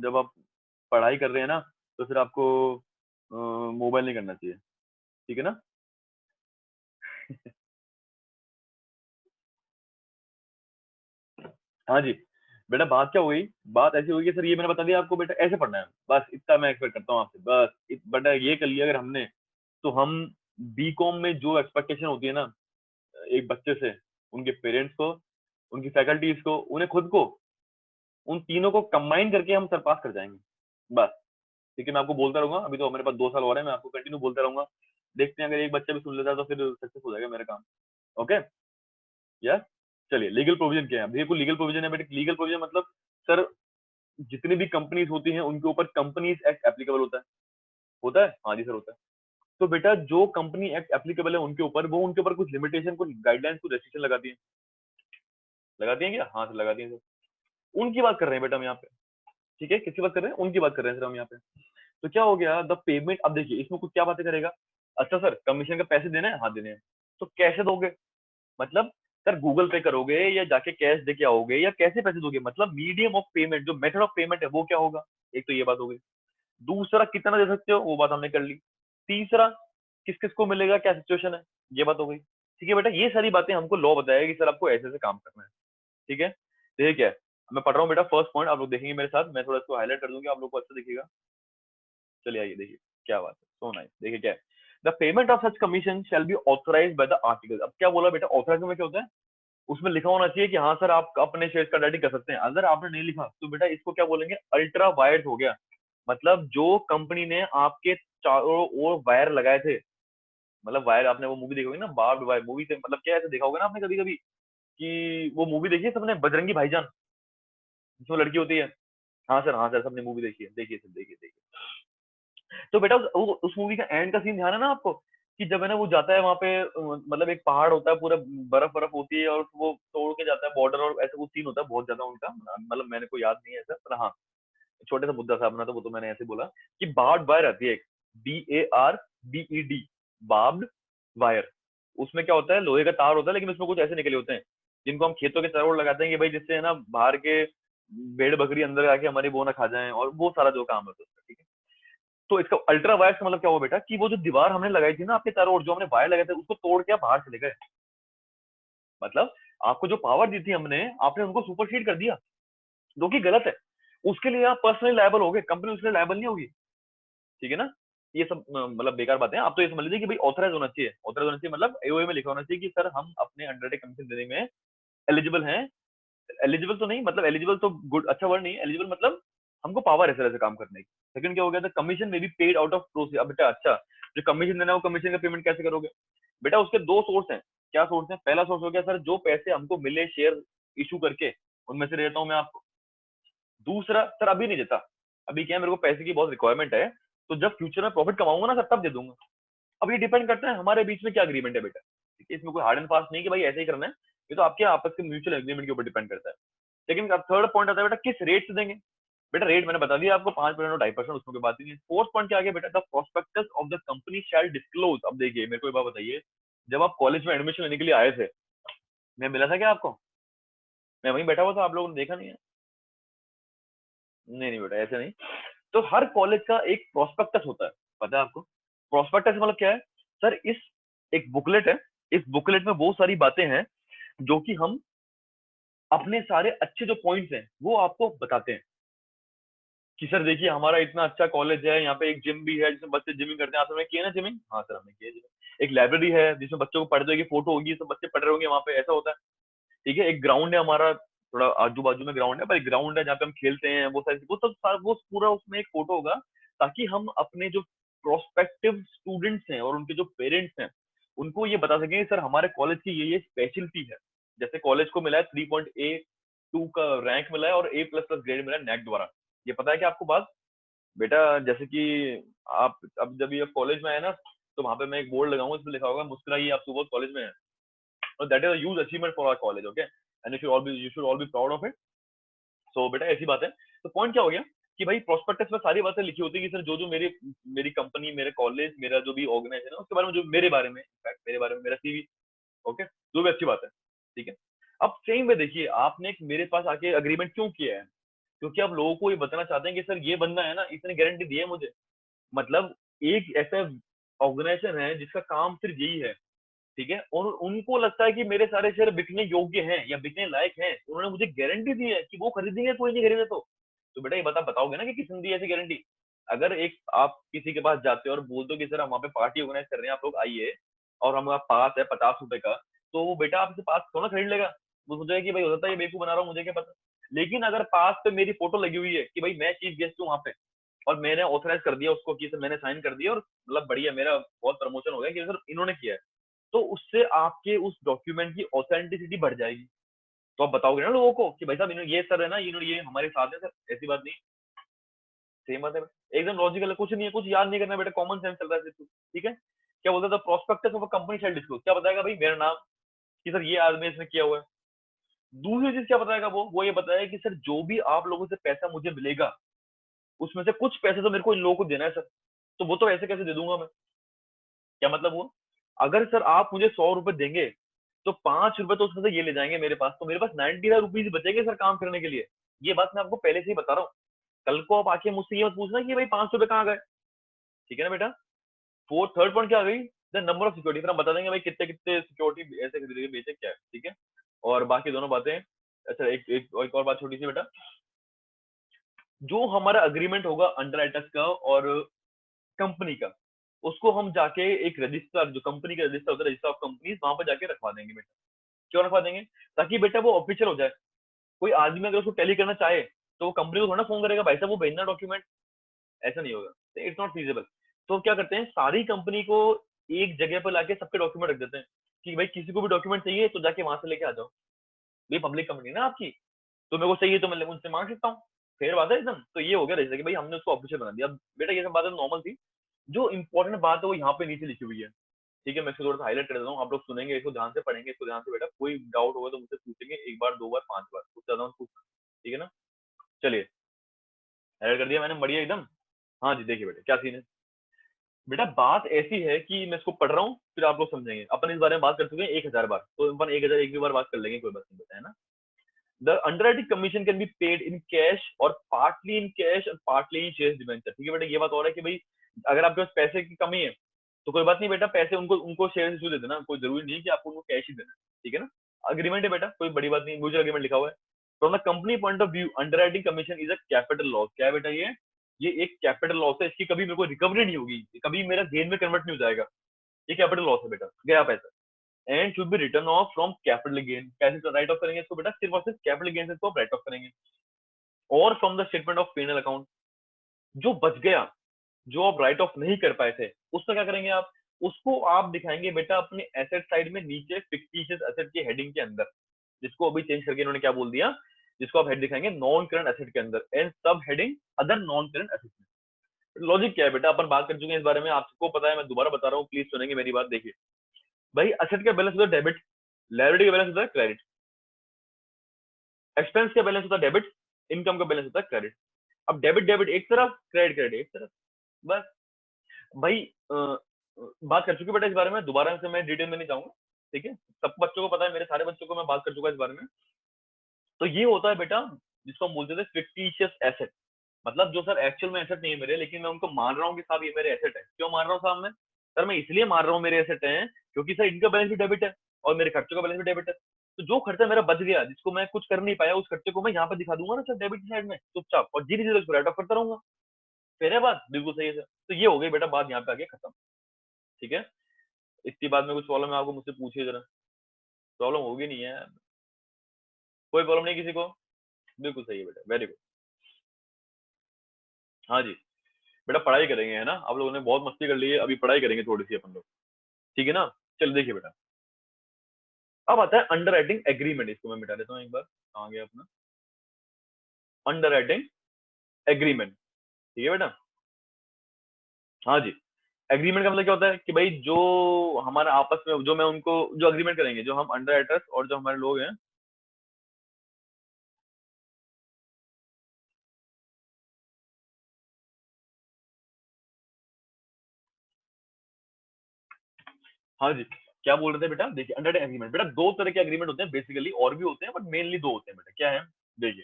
जब आप पढ़ाई कर रहे हैं ना, तो फिर आपको मोबाइल नहीं करना चाहिए, ठीक है ना। हाँ जी बेटा, बात क्या हुई, बात ऐसी हुई कि सर ये मैंने बता दिया आपको बेटा, ऐसे पढ़ना है, बस इतना मैं एक्सपेक्ट करता हूँ आपसे, बस बेटा ये कर लिया अगर हमने, तो हम बी कॉम में जो एक्सपेक्टेशन होती है ना एक बच्चे से, उनके पेरेंट्स को, उनकी फैकल्टीज को, उन्हें खुद को, उन तीनों को कंबाइन करके हम सरपास कर जाएंगे, बस। ठीक है, मैं आपको बोलता रहूंगा, अभी तो मेरे पास 2 साल हो रहे हैं, मैं आपको कंटिन्यू बोलता रहूंगा। देखते हैं अगर एक बच्चा भी सुन लेता है तो फिर सक्सेस हो जाएगा मेरा काम। Okay, yes. चलिए लीगल प्रोविजन क्या है, देखिए कोई लीगल प्रोविजन है बेटे, लीगल प्रोविजन मतलब सर जितनी भी कंपनीज होती हैं उनके ऊपर कंपनीज एक्ट एप्लीकेबल होता है, हाँ जी सर होता है। तो बेटा जो कंपनी एक्ट एप्लीकेबल है उनके ऊपर, वो उनके ऊपर कुछ लिमिटेशन, कुछ गाइडलाइंस, कुछ रेस्ट्रिक्शन लगाती हैं क्या, हाँ सर लगाती हैं सर। उनकी बात कर रहे हैं बेटा हम यहाँ पे, ठीक है, किसकी बात कर रहे हैं, उनकी बात कर रहे हैं सर हम यहाँ पे। तो क्या हो गया द पेमेंट, अब देखिए इसमें कुछ क्या बातें करेगा, अच्छा सर कमीशन के पैसे देने हैं, हाँ देने हैं, तो कैसे दोगे, मतलब सर गूगल पे करोगे या जाके कैश दे के आओगे या कैसे पैसे दोगे, मतलब मीडियम ऑफ पेमेंट, जो मेथड ऑफ पेमेंट है वो क्या होगा, एक तो ये बात हो गई। दूसरा कितना दे सकते हो, वो बात हमने कर ली। तीसरा किस किस को मिलेगा, क्या सिचुएशन है, ये बात हो गई। ठीक है बेटा, ये सारी बातें हमको लॉ बताएगा कि सर आपको ऐसे ऐसे काम करना है। ठीक है, देखिए क्या है, मैं पढ़ रहा हूँ बेटा फर्स्ट पॉइंट, आप लोग देखेंगे मेरे साथ, मैं थोड़ा इसको हाईलाइट कर दूंगा, आप लोग को अच्छा दिखेगा। चलिए आइए देखिए क्या बात है, सो नाइस, देखिए क्या है, the payment of such commission shall be authorise by the article. अब क्या बोला बेटा, ऑथराइज में क्या होता है, उसमें लिखा होना चाहिए कि हाँ सर आप अपने शेयर का डाइटिंग कर सकते हैं। अगर आपने नहीं लिखा तो बेटा इसको क्या बोलेंगे, अल्ट्रा वायर्ड हो गया। मतलब जो कंपनी ने आपके चारों ओर वायर लगाए थे, मतलब वायर, आपने वो मूवी देखी होगी ना बार्ब्ड वायर मूवी से, मतलब क्या ऐसे देखा होगा ना आपने कभी कभी कि वो मूवी देखी है सबने, बजरंगी भाईजान, जिसमें लड़की होती है। हाँ सर सबने मूवी देखी है, देखिए सर देखिए देखिए। तो बेटा उस मूवी का एंड का सीन ध्यान है ना आपको, कि जब है ना वो जाता है वहां पे, मतलब एक पहाड़ होता है पूरा, बर्फ बर्फ होती है और वो तोड़ के जाता है बॉर्डर, और ऐसा वो सीन होता है बहुत ज्यादा उनका, मतलब मैंने को याद नहीं है ऐसा, पर हाँ छोटे सा मुद्दा था अपना, तो वो तो मैंने ऐसे बोला कि बार्ब्ड वायर आती है एक, BARBED, बार्ब्ड वायर। उसमें क्या होता है, लोहे का तार होता है, लेकिन उसमें कुछ ऐसे निकले होते हैं जिनको हम खेतों के चारों ओर लगाते हैं कि भाई जिससे है ना बाहर के भेड़ बकरी अंदर आके हमारी वो ना खा जाए, और वो सारा जो काम है उसका, ठीक है। तो इसका अल्ट्रा वायर का मतलब क्या हुआ बेटा, कि वो जो दीवार हमने लगाई थी ना आपके चारों ओर, जो हमने वायर लगाए थे, उसको तोड़ के आप बाहर चले गए। मतलब आपको जो पावर दी थी हमने, आपने उनको सुपरसीड कर दिया, जो कि गलत है। उसके लिए आप पर्सनली लायबल हो गए, कंपनी उसके लिए लायबल नहीं होगी। ठीक है ना, ये सब मतलब बेकार बातें हैं। आप तो ये समझ लीजिए कि भाई ऑथराइज होना चाहिए, ऑथराइज होना चाहिए मतलब एओए में लिखा होना चाहिए कि सर हम अपने अंडरटेक कमीशन देने में एलिजिबल हैं। एलिजिबल तो नहीं, मतलब एलिजिबल तो गुड, अच्छा वर्ड नहीं है, एलिजिबल मतलब हमको पावर है सर ऐसे काम करने की। सेकंड क्या हो गया था, कमीशन में be paid out of proceed. अब बेटा अच्छा, जो कमीशन देना है वो कमीशन का पेमेंट कैसे करोगे, बेटा उसके दो सोर्स हैं। क्या सोर्स है, पहला सोर्स हो गया सर जो पैसे हमको मिले शेयर इशू करके, उनमें से देता हूँ मैं आपको। दूसरा सर अभी नहीं देता, अभी क्या है मेरे को पैसे की बहुत रिक्वायरमेंट है, तो जब फ्यूचर में प्रॉफिट कमाऊंगा ना सर तब दे दूंगा। अब ये डिपेंड करता है हमारे बीच में क्या अग्रीमेंट है बेटा, ठीक है, इसमें कोई हार्ड एंड फास्ट नहीं कि भाई ऐसे ही करना है, ये तो आपके आपस के म्यूचुअल एग्रीमेंट के ऊपर डिपेंड करता है। लेकिन थर्ड पॉइंट आता है बेटा किस रेट से देंगे, बेटा रेट मैंने बता दिया आपको, 5% और 2.5%, उसमें कोई बात ही नहीं। फोर्थ पॉइंट क्या आ गया बेटा, the prospectus of the company shall disclose. अब देखिए मेरे को एक बात बताइए, जब आप कॉलेज में एडमिशन लेने के लिए आए थे, मैं मिला था क्या आपको, मैं वहीं बैठा हुआ था, आप लोगों ने देखा नहीं है। नहीं नहीं बेटा ऐसे नहीं, तो हर कॉलेज का एक प्रोस्पेक्टस होता है, पता है आपको। प्रोस्पेक्टस मतलब क्या है सर, इस एक बुकलेट है, इस बुकलेट में बहुत सारी बातें हैं जो कि हम अपने सारे अच्छे जो पॉइंट्स हैं वो आपको बताते हैं कि सर देखिए हमारा इतना अच्छा कॉलेज है, यहाँ पे एक जिम भी है जिसमें बच्चे जिमिंग करते हैं, आपने किया ना जिमिंग, हाँ सर हमने किया जिमिंग। एक लाइब्रेरी है जिसमें बच्चों को पढ़ते हुए की फोटो होगी, सब बच्चे पढ़ रहे होंगे वहां पे, ऐसा होता है। ठीक है, एक ग्राउंड है हमारा, थोड़ा आजू बाजू में ग्राउंड है, पर एक ग्राउंड है जहाँ पे हम खेलते हैं, वो सारी वो सब वो पूरा उसमें एक फोटो होगा, ताकि हम अपने जो प्रोस्पेक्टिव स्टूडेंट्स हैं और उनके जो पेरेंट्स हैं उनको ये बता सकें सर हमारे कॉलेज की ये स्पेशलिटी है। जैसे कॉलेज को मिला है 3.A2 का रैंक मिला है और A++ ग्रेड मिला है नैक द्वारा, ये पता है कि आपको बात, बेटा जैसे कि आप अब जब ये कॉलेज में आए ना, तो वहां पे मैं एक बोर्ड लगाऊंगा, इसमें लिखा होगा मुस्कुराइए आप सुबह कॉलेज में है, और that is a huge achievement for our college, okay, and you should all be proud of it. So बेटा ऐसी बात है। तो पॉइंट क्या हो गया कि भाई प्रोस्पेक्टस में सारी बातें लिखी होती है कि सर जो जो मेरी मेरी कंपनी, मेरे कॉलेज, मेरा जो भी ऑर्गेनाइजेशन है उसके बारे में, जो मेरे बारे में, इनफैक्ट मेरे बारे में, मेरा सीवी, ओके, जो भी अच्छी बात है। ठीक है, अब सेम वे देखिए आपने मेरे पास आके अग्रीमेंट क्यों किया है, क्योंकि आप लोगों को ये बताना चाहते हैं कि सर ये बंदा है ना, इसने गारंटी दी है मुझे, मतलब एक ऐसा ऑर्गेनाइजेशन है जिसका काम सिर्फ यही है, ठीक है, और उनको लगता है कि मेरे सारे शेयर बिकने योग्य हैं या बिकने लायक हैं, उन्होंने मुझे गारंटी दी है कि वो खरीदेंगे, कोई नहीं खरीदे तो बेटा ये बताओगे ना कि किसने दी ऐसी गारंटी। अगर एक आप किसी के पास जाते हो और बोल दो कि सर हम वहाँ पे पार्टी ऑर्गेनाइज कर रहे हैं, आप लोग आइए, और हमारा पास है 50 रुपए का, तो वो बेटा आपसे पास थोड़ा खरीद लेगा, वो सोचेगा कि भाई हो सकता है ये बेवकूफ बना रहा हूँ, मुझे क्या पता। लेकिन अगर पास पे मेरी फोटो लगी हुई है कि भाई मैं चीफ गेस्ट हूँ वहां पे, और मैंने ऑथराइज कर दिया उसको कि सर मैंने साइन कर दिया, और मतलब बढ़िया मेरा बहुत प्रमोशन हो गया कि सर इन्होंने किया है, तो उससे आपके उस डॉक्यूमेंट की ऑथेंटिसिटी बढ़ जाएगी। तो आप बताओगे ना लोगों को कि भाई साहब ये सर है ना, इन्होंने ये हमारे साथ है सर, ऐसी बात नहीं। सेम बात है, एकदम लॉजिकल है, कुछ नहीं है, कुछ याद नहीं करना बेटा, कॉमन सेंस चल रहा है सिर्फ, ठीक है। क्या बोलता था, prospectus of company shall disclose, क्या बताएगा भाई, मेरा नाम, कि सर ये आदमी इसने किया हुआ है। दूसरी चीज क्या बताएगा वो ये बताएगा कि सर जो भी आप लोगों से पैसा मुझे मिलेगा, उसमें से कुछ पैसे तो मेरे को इन लोगों को देना है सर, तो वो तो ऐसे कैसे दे दूंगा मैं। क्या मतलब हुआ, अगर सर आप मुझे 100 रुपए देंगे तो 5 रुपए तो उसमें से ये ले जाएंगे मेरे पास, तो मेरे पास 95 रुपीज बचेंगे सर काम करने के लिए। ये बात मैं आपको पहले से ही बता रहा हूँ, कल को आप आके मुझसे ये मत पूछना कि भाई 500 रुपए कहाँ गए, ठीक है ना बेटा। फोर्थ थर्ड पॉइंट क्या आ गई, द नंबर ऑफ सिक्योरिटी, फिर हम बता देंगे भाई कितने कितने सिक्योरिटी ऐसे खरीदे बेचे क्या है, ठीक है। और बाकी दोनों बातें, अच्छा एक और बात छोटी सी बेटा, जो हमारा अग्रीमेंट होगा अंडरराइटर्स का और कंपनी का, उसको हम जाके एक रजिस्टर, जो कंपनी का रजिस्टर होता है, रजिस्टर ऑफ कंपनीज, वहां पर जाके रखवा देंगे बेटा। क्यों रखवा देंगे, ताकि बेटा वो ऑफिशियल हो जाए। कोई आदमी अगर उसको टैली करना चाहे तो वो कंपनी को थोड़ा फोन करेगा भाई साहब वो भेजना डॉक्यूमेंट, ऐसा नहीं होगा, इट्स नॉट फीजिबल। तो क्या करते हैं, सारी कंपनी को एक जगह पर लाके सबके डॉक्यूमेंट रख देते हैं कि भाई किसी को भी डॉक्यूमेंट चाहिए तो जाके वहां से लेके आ जाओ, भाई पब्लिक कंपनी ना आपकी, तो मेरे को चाहिए तो मैं उनसे मांग सकता हूँ। फिर बात है एकदम, तो ये हो गया जैसे कि भाई हमने उसको ऑफिशियल बना दिया। अब बेटा ये सब बातें नॉर्मल थी, जो इंपॉर्टेंट बात है वो यहाँ पे नीचे लिखी हुई है, ठीक है। मैं इसको थोड़ा सा हाईलाइट कर देता हूँ, आप लोग सुनेंगे इसको ध्यान से, पढ़ेंगे इसको ध्यान से बेटा, कोई डाउट होगा तो मुझसे पूछेंगे, एक बार दो बार पांच बार, उससे ज्यादा मत पूछना, ठीक है ना। चलिए, हाईलाइट कर दिया मैंने, बढ़िया एकदम। हाँ जी, देखिए बेटा क्या सीन है। बेटा बात ऐसी है कि मैं इसको पढ़ रहा हूँ, फिर आप लोग समझेंगे। अपन इस बारे में बात कर चुके हैं 1000 बार, तो अपन 1000 एक भी बार बात कर लेंगे, कोई बात नहीं बेटा, है ना। The underwriting commission can be paid in cash और पार्टली इन कैश और पार्टली इन शेयर्स डिबेंचर, ठीक है बेटा। ये बात हो रहा है कि भाई अगर आपके पास पैसे की कमी है तो कोई बात नहीं बेटा, पैसे उनको उनको शेयर इशू दे देना, कोई जरूरी नहीं है कि आपको उनको कैश ही देना, ठीक है ना। अग्रीमेंट है बेटा, कोई बड़ी बात नहीं, म्यूचुअल अग्रीमेंट लिखा हुआ है। From the company point of view underwriting commission is a capital loss, क्या है बेटा ये एक कैपिटल लॉस है, इसकी कभी मेरे को रिकवरी नहीं होगी, कभी मेरा गेन में कन्वर्ट नहीं हो जाएगा, ये कैपिटल लॉस है बेटा, गया पैसा। And should be return of from capital gain, कैसे राइट ऑफ करेंगे इसको बेटा, सिर्फ और सिर्फ कैपिटल गेन से इसको राइट ऑफ करेंगे। और from the statement of penal account, जो बच गया, जो आप राइट ऑफ नहीं कर पाए थे, उसका क्या करेंगे आप, उसको आप दिखाएंगे बेटा अपने एसेट साइड में नीचे फिक्टिशियस एसेट के हेडिंग के अंदर, जिसको अभी चेंज करके इन्होंने क्या बोल दिया, जिसको आप हेड दिखाएंगे नॉन करंट एसेट के अंदर, एंड सब heading other non current asset में। लॉजिक क्या है बेटा, अपन बात कर चुके हैं इस बारे में, आपको पता है, मैं दोबारा बता रहा हूँ, प्लीज सुनेंगे मेरी बात। देखिए भाई, एसेट का बैलेंस होता है डेबिट, लायबिलिटी का बैलेंस होता है क्रेडिट, एक्सपेंस का बैलेंस होता है डेबिट, इनकम का बैलेंस होता है क्रेडिट। अब डेबिट डेबिट एक तरफ, क्रेडिट क्रेडिट एक तरफ, बस। भाई बात कर चुके बेटा इस बारे में, दोबारा से मैं डिटेल में नहीं जाऊंगा, ठीक है। सब बच्चों को पता है, मेरे सारे बच्चों को मैं बात कर चुका इस बारे में। तो ये होता है बेटा जिसको हम बोलते थे फिक्टिशियस एसेट, मतलब जो सर एक्चुअल में एसेट नहीं है मेरे, लेकिन मैं उनको मान रहा हूँ कि साहब ये मेरे एसेट है। क्यों मान रहा हूँ साहब मैं, सर मैं इसलिए मान रहा हूँ मेरे एसेट है क्योंकि सर इनका बैलेंस भी डेबिट है और मेरे खर्चों का बैलेंस भी डेबिट है। तो जो खर्चा मेरा बच गया, जिसको मैं कुछ कर नहीं पाया, उस खर्चे को मैं यहाँ पर दिखा दूंगा ना सर डेबिट साइड में चुपचाप, और धीरे धीरे उसको राइट ऑफ करता रहूंगा। फिर है बात बिल्कुल सही है सर, तो ये हो गई बेटा बात यहाँ पे आगे खत्म, ठीक है। इसके बाद में कुछ प्रॉब्लम है आपको, मुझसे पूछिए जरा, प्रॉब्लम होगी नहीं है, कोई प्रॉब्लम नहीं किसी को, बिल्कुल सही है बेटा, वेरी गुड। हाँ जी, बेटा पढ़ाई करेंगे है ना, आप लोगों ने बहुत मस्ती कर ली है, अभी पढ़ाई करेंगे थोड़ी सी अपन लोग, ठीक है ना। चल देखिए बेटा, अब आता है अंडर राइटिंग एग्रीमेंट, इसको मैं मिटा देता हूँ एक बार, कहाँ गया अपना अंडर राइटिंग एग्रीमेंट, ठीक है बेटा। हाँ जी, एग्रीमेंट का मतलब क्या होता है कि भाई जो हमारा आपस में, जो मैं उनको जो अग्रीमेंट करेंगे, जो हम अंडर राइटर्स और जो हमारे लोग हैं, हाँ जी, क्या बोल रहे थे बेटा, देखिए अंडर एग्रीमेंट बेटा दो तरह के एग्रीमेंट होते हैं बेसिकली, और भी होते हैं बट मेनली दो होते हैं बेटा, क्या है, देखिए।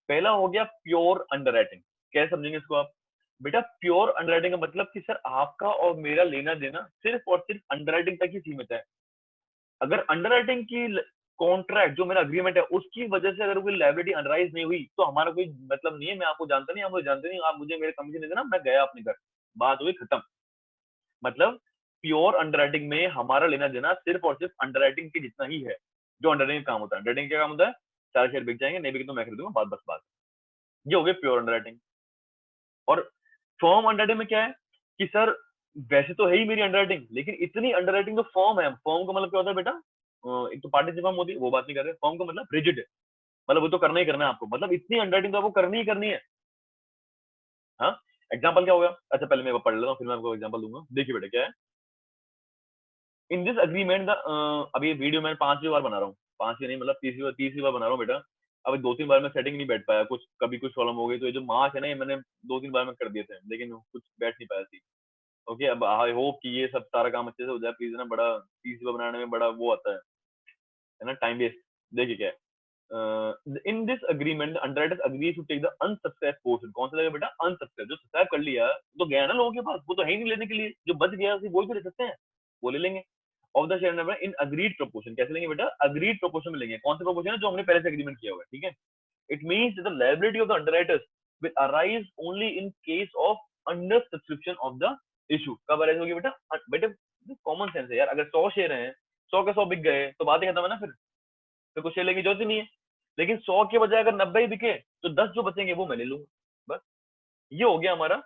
पहला हो गया प्योर अंडरराइटिंग, कैसे समझेंगे इसको आप, बेटा प्योर अंडरराइटिंग का मतलब कि सर आपका और मेरा लेना देना सिर्फ और सिर्फ अंडरराइटिंग तक ही सीमित है। अगर अंडरराइटिंग की कॉन्ट्रैक्ट जो मेरा अग्रीमेंट है उसकी वजह से अगर कोई लायबिलिटी अनराइज नहीं हुई तो हमारा कोई मतलब नहीं है, मैं आपको जानता नहीं, आप मुझे जानते नहीं, आप मुझे मेरे कमीशन नहीं देना, मैं गया अपने घर, बात हुई खत्म। मतलब प्योर अंडरराइटिंग में हमारा लेना देना सिर्फ और सिर्फ अंडरराइटिंग के जितना ही है, जो अंडरराइटिंग का काम होता है। अंडरराइटिंग क्या काम होता है, चार शेयर बिक जाएंगे, नहीं बिके तो मैं खरीदूंगा, बात बस बात, ये हो गया प्योर अंडरराइटिंग। और फर्म अंडरराइटिंग में क्या है कि सर वैसे तो है ही मेरी अंडरराइटिंग, लेकिन इतनी अंडरराइटिंग तो फर्म है, फर्म का मतलब क्या होता है बेटा, एक तो पार्टनरशिप फॉर्म होती है, वो बात नहीं कर रहे। फॉर्म का मतलब रिजिड है, मतलब वो तो करना ही करना है आपको, मतलब इतनी अंडरराइटिंग तो आपको करनी ही करनी है। हाँ, एग्जाम्पल क्या होगा? अच्छा पहले मैं वो पढ़ लेता हूँ, फिर मैं आपको एग्जाम्पल दूंगा। देखिए बेटा क्या है इन दिस अग्रीमेंट द, अभी वीडियो मैं 5वीं बार बना रहा हूँ, 5वीं नहीं मतलब तीसरी बार बना रहा हूँ बेटा। अभी 2-3 बार में सेटिंग नहीं बैठ पाया, कुछ कभी कुछ प्रॉब्लम हो गई, तो ये जो मार्क है ना, ये मैंने 2-3 बार में कर दिए थे, लेकिन कुछ बैठ नहीं पाया थी। ओके, अब आई होप कि ये सब सारा काम अच्छे से हो जाए प्लीज ना, बड़ा तीसरी बार बनाने में बड़ा वो आता है ना, टाइम वेस्ट। देखिए क्या है in this agreement underwriters agree to take the unsubscribe portion. कौन सा लगेगा बेटा? अनसब्सक्राइब। जो सब्सक्राइब कर लिया तो गया ना लोगों के पास, वो तो है ही नहीं लेने के लिए, जो बच गया सिर्फ वही तो ले सकते हैं, वो ले लेंगे। Of the share number in agreed proportion. कैसे लेंगे बेटा? अग्रीड प्रोपोर्शन में लेंगे। कौन सा प्रोपोर्शन है? जो हमने पहले से एग्रीमेंट किया हुआ है, ठीक है। It means the liability of the underwriters will arise only in case of under subscription of the issue. कब अराइज होगी बेटा? बेटा कॉमन सेंस है यार, अगर 100 शेयर हैं, 100 के 100 बिक गए तो बात ही खत्म है ना, फिर कुछ शेयर लेने की जरूरत ही नहीं है। लेकिन 100 के बजाय अगर 90 ही बिके तो 10 जो बचेंगे वो मैं ले लूंगा, बस। ये हो गया हमारा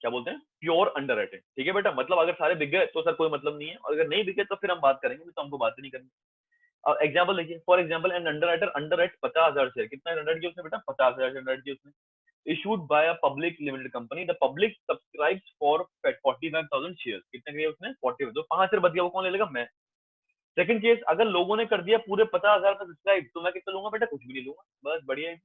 क्या बोलते हैं, प्योर अंडर राइटिंग। ठीक है बेटा, मतलब अगर सारे बिक गए तो सर कोई मतलब नहीं है, और अगर नहीं बिके तो फिर हम बात करेंगे, तो हमको बात ही नहीं करनी। अब एग्जाम्पल देखिए, for example an underwriter underwrite 50,000 share. कितना अंडर किया उसने बेटा? 50,000 शेयर अंडर किया उसने। issued by a public limited company, the public subscribes for 45,000 shares। कितने किया उसने? 40। तो 5 शेयर बच गया, वो कौन ले लेगा? मैं। सेकंड केस, अगर लोगों ने कर दिया पूरे 50,000 का सब्सक्राइब, तो मैं कितना लूंगा बेटा? कुछ भी नहीं लूंगा, बस बढ़िया है।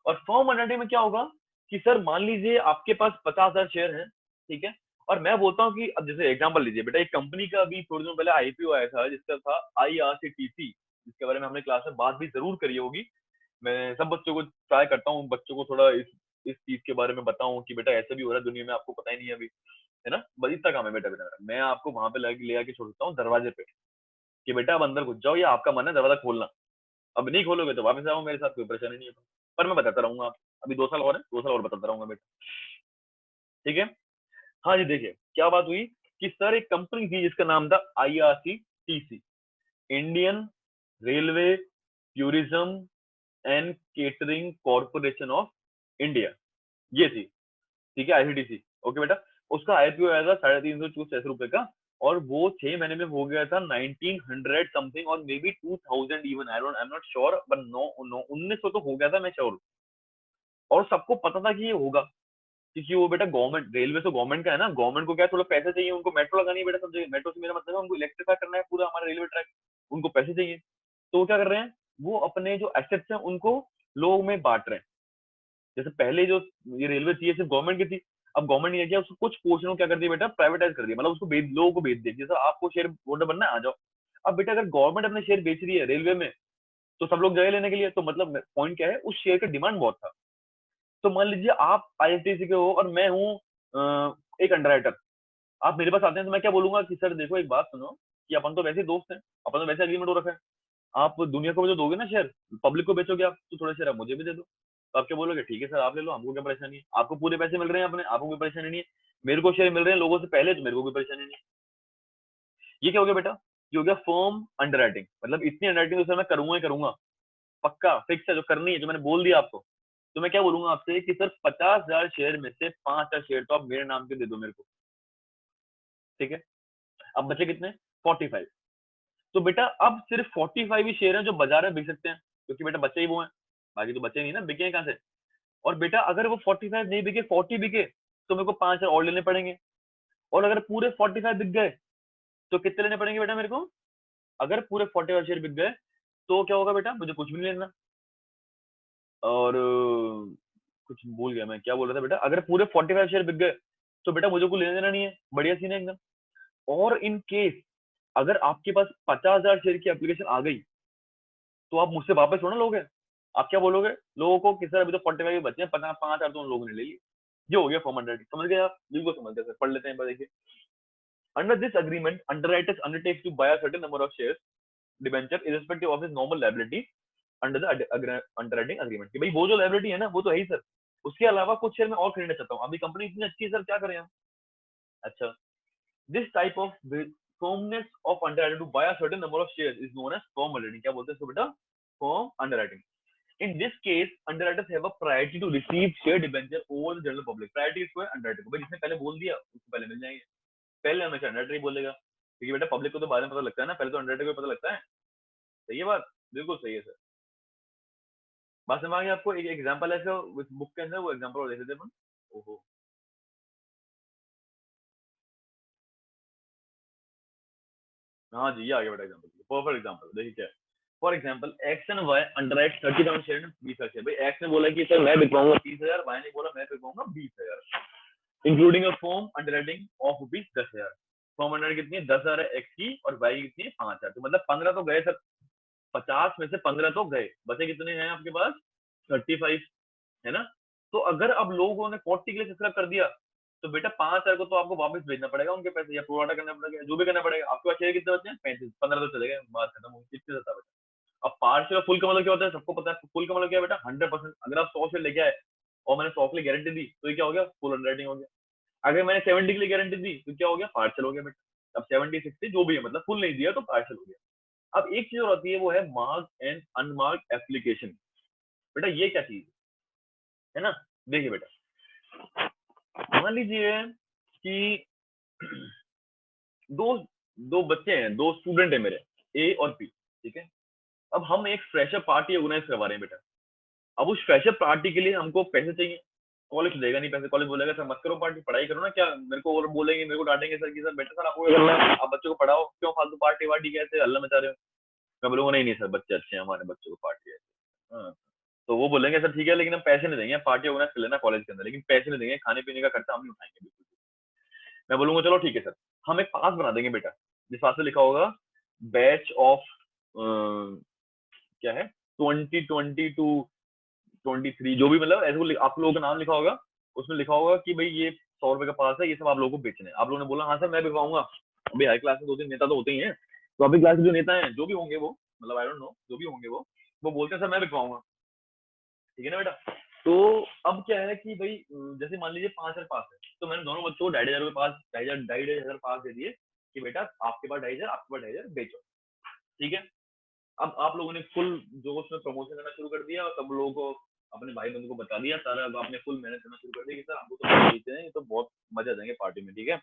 और फॉर्म अंडरटेक में क्या होगा कि सर मान लीजिए आपके पास 50,000 शेयर हैं, ठीक है, और मैं बोलता हूँ कि अब जैसे एग्जांपल लीजिए बेटा, एक कंपनी का अभी थोड़ी दिनों पहले आईपीओ आया था, जिसका था आईआरसीटीसी, जिसके बारे में हमने क्लास में बात भी जरूर करी होगी। मैं सब बच्चों को ट्राई करता हूँ, बच्चों को थोड़ा इस चीज के बारे में बताऊं कि बेटा ऐसा भी हो रहा है दुनिया में, आपको पता ही नहीं है अभी, है ना। बस इतना काम है बेटा, बेटा मैं आपको वहां पे ले आके छोड़ सकता हूँ दरवाजे पे, कि बेटा अब अंदर घुस जाओ, या आपका मन है दरवाजा खोलना, अब नहीं खोलोगे तो वापस आओ मेरे साथ, कोई परेशानी नहीं है। पर मैं बताता रहूंगा आप, अभी 2 साल और है, 2 साल और बताता रहूंगा बेटा, ठीक है। हाँ जी, देखिए क्या बात हुई कि सर एक कंपनी थी जिसका नाम था IRCTC, Indian railway tourism and catering corporation of India, ये थी, ठीक है, आईसीटीसी। ओके बेटा, उसका आईपीओ आया था 350 का, और वो 6 महीने में हो गया था 1900 समथिंग, और may be 2000 even, I am not sure, but 1900 तो हो गया था, मैं श्योर। और सबको पता था कि ये होगा, क्योंकि वो बेटा गवर्नमेंट, रेलवे तो गवर्नमेंट का है ना, गवर्नमेंट को क्या थोड़ा पैसे चाहिए, उनको मेट्रो लगानी है बेटा, सब जगह मेट्रो से मेरा मतलब है उनको इलेक्ट्रीफाई करना है पूरा हमारा रेलवे ट्रैक, उनको पैसे चाहिए। तो वो क्या कर रहे हैं, वो अपने जो एसेट्स हैं उनको लोगों में बांट रहे हैं। जैसे पहले जो ये रेलवे थी ये सिर्फ गवर्नमेंट की थी, अब गवर्नमेंट ने क्या किया, उसको कुछ पोर्शन को क्या कर दिया बेटा, प्राइवेटाइज कर दिया, मतलब उसको लोगों को बेच दिया, जैसे आपको शेयर होल्डर बनना है आ जाओ। अब बेटा अगर गवर्नमेंट अपने शेयर बेच रही है रेलवे में, तो सब लोग जगह लेने के लिए, तो मतलब पॉइंट क्या है, उस शेयर का डिमांड बहुत था। तो मान लीजिए आप आईएफटीसी के हो और मैं हूँ एक अंडरराइटर, आप मेरे पास आते हैं, तो मैं क्या बोलूंगा कि सर देखो एक बात सुनो, कि अपन तो वैसे ही दोस्त हैं, अपन तो वैसे एग्रीमेंट हो रखा है, आप दुनिया को जो दोगे ना शेयर, पब्लिक को बेचोगे आप, तो थोड़े शेयर आप मुझे भी दे दो। तो आप क्या बोलोगे? ठीक है सर आप ले लो, हमको क्या परेशानी है, आपको पूरे पैसे मिल रहे हैं अपने, आपको कोई परेशानी नहीं है, मेरे को शेयर मिल रहे हैं लोगों से पहले, तो मेरे को कोई परेशानी नहीं है। ये क्या हो गया बेटा? ये हो गया फर्म अंडरराइटिंग, मतलब इतनी अंडरराइटिंग तो सर मैं करूंगा ही करूंगा, पक्का फिक्स है, जो करनी है, जो मैंने बोल दिया आपको। तो मैं क्या बोलूंगा आपसे कि सर 50,000 शेयर में से 5,000 शेयर तो आप मेरे नाम पे दे दो मेरे को, ठीक है। अब बचे कितने? 45। तो बेटा अब सिर्फ 45 ही शेयर हैं जो बाजार में बिक सकते हैं, क्योंकि बेटा बचे ही वो हैं, बाकी तो बचे नहीं ना, बिके कहां से। और बेटा अगर वो 45 नहीं बिके, 40 बिके, तो मेरे को 5 और लेने पड़ेंगे। और अगर पूरे 45 बिक गए तो कितने लेने पड़ेंगे बेटा मेरे को? अगर पूरे 45 शेयर बिक गए तो क्या होगा बेटा? मुझे कुछ भी नहीं लेना। और कुछ भूल गया मैं, क्या बोल रहा था बेटा, अगर पूरे 45 शेयर बिक गए तो बेटा मुझे को लेने देना नहीं है, बढ़िया सीन है एकदम। और इन केस अगर आपके पास 50,000 शेयर की एप्लीकेशन आ गई, तो आप मुझसे वापस थोड़ा लोगे, आप क्या बोलोगे लोगों को कि सर अभी तो 45 बचे हैं, 5,000 तो उन लोगों ने ले लिए। ये हो गया फॉर्म अंडरराइटिंग, समझ गए आप? बिल्कुल समझ गए सर, पढ़ लेते हैं देखिए। Under this agreement underwriters undertakes to buy a certain number of shares debenture irrespective of his normal liability under the underwriting agreement, कि भाई वो जो लाइबिलिटी है ना वो तो है ही सर, उसके अलावा कुछ शेयर मैं और खरीदना चाहता हूँ, अभी कंपनी इतनी अच्छी है सर, क्या करें हम। अच्छा, this type of firmness of underwriting to buy a certain number of shares is known as firm underwriting। क्या बोलते हैं इसको बेटा? firm underwriting। In this case, underwriters have a priority to receive share debenture over the general public। Priority इसको है underwriter को, भाई जिसने पहले बोल दिया उसको पहले मिल जाएंगे, पहले हमेशा underwriter ही बोलेगा। क्योंकि बेटा पब्लिक को तो बाद में पता लगता है ना, पहले तो अंडरराइटर को पता लगता है। सही है बात, बिल्कुल सही है सर। बात समझ आ गई आपको? एक एग्जांपल है इसका बुक के अंदर, वो एग्जांपल और देख लेते हैं अपन। ओहो, हाँ जी, ये आ गया बेटा एग्जांपल, परफेक्ट एग्जांपल। देखिए क्या है, for example X and Y underwrite 30,000 share 20,000 share. भाई एक्स ने बोला कि सर मैं बिकवाऊंगा 30,000, वाई ने बोला मैं बिकवाऊंगा 20,000, including a form underwriting of rupees 10,000। Form underwriting कितनी है? 10,000 है एक्स की, और वाई की कितनी है? 5,000। तो मतलब 15 तो गए सर, 50 में से 15 तो गए, बचे कितने हैं आपके पास? 35, है ना? तो अगर अब लोगों ने 40 के लिए सब्सक्राइब कर दिया, तो बेटा 5,000 को तो आपको वापस भेजना पड़ेगा उनके पैसे, या प्रोराटा करना पड़ेगा, जो भी करना पड़ेगा। आपके पास शेयर कितने बचे हैं? 35, 15 तो चले गए, बात खत्म हो गई। कितने बचा बेटा? अब पार्शियल फुल का मतलब क्या होता है? सबको पता है फुल का मतलब क्या है बेटा? 100%। अगर आप 100 शेयर लेके आए और मैंने 100 के लिए गारंटी दी, तो ये क्या हो गया? फुल अंडरराइटिंग हो गया। अगर मैंने 70 के लिए गारंटी दी, तो क्या हो गया? पार्शियल हो गया बेटा। अब 70 60 जो भी है, मतलब फुल नहीं दिया तो पार्शियल हो गया। अब एक चीज और आती है, वो है मार्क एंड अनमार्क एप्लीकेशन। बेटा ये क्या चीज है ना? देखिए बेटा, मान लीजिए कि दो दो बच्चे हैं, दो स्टूडेंट है मेरे, ए और बी, ठीक है? अब हम एक फ्रेशर पार्टी ऑर्गेनाइज करवा रहे हैं बेटा। अब उस फ्रेशर पार्टी के लिए हमको पैसे चाहिए। कॉलेज देगा नहीं पैसे, कॉलेज बोलेगा सर मत करो पार्टी, पढ़ाई करो ना। क्या मेरे को और बोलेंगे, मेरे को डांटेंगे सर कि सर बेटा सर आपको क्या करना है, आप बच्चों को पढ़ाओ, क्यों फालतू पार्टी वार्टी कैसे हल्ला मचा रहे हो? मैं बोलूंगा नहीं नहीं सर बच्चे अच्छे हैं, हमारे बच्चों को पार्टी है। हाँ, तो वो बोलेंगे सर ठीक है, लेकिन हम पैसे नहीं देंगे, पार्टी ऑर्गेनाइज कर लेना कॉलेज के अंदर, लेकिन पैसे नहीं देंगे, खाने पीने का खर्चा हम नहीं उठाएंगे बिल्कुल। मैं बोलूंगा चलो ठीक है सर, हम एक पास बना देंगे बेटा, जिस पास से लिखा होगा बैच ऑफ क्या है, 2022 23, जो भी, मतलब ऐसे आप लोगों का नाम लिखा होगा। उसमें लिखा होगा कि भाई ये 100 रुपए का पास है, ये सब आप लोगों को बेचने हैं। आप लोगों ने बोला हाँ सर मैं बिकवाऊंगा। अभी हाई क्लास में दो तीन नेता तो होते ही हैं, तो अभी क्लास के जो नेता हैं जो भी होंगे वो, मतलब आई डोंट नो, जो भी होंगे वो बोलते हैं सर मैं बिकवाऊंगा। ठीक है ना बेटा? तो अब क्या है कि भाई जैसे मान लीजिए 5,000 पास है, तो मैंने दोनों बच्चों को 2,500 रुपए पास, 2,500 पास दे दिए कि बेटा आपके पास 2,500, आपके पास 2,500 बेचो। ठीक है? अब आप लोगों ने फुल जोश में प्रमोशन करना शुरू कर दिया, और सब लोगों को, अपने भाई बंधु को बता दिया सारा। अब आपने फुल मेहनत करना शुरू कर दी कि सर हमको तो बेचते हैं, ये तो बहुत मजा आ जाएंगे पार्टी में। ठीक है?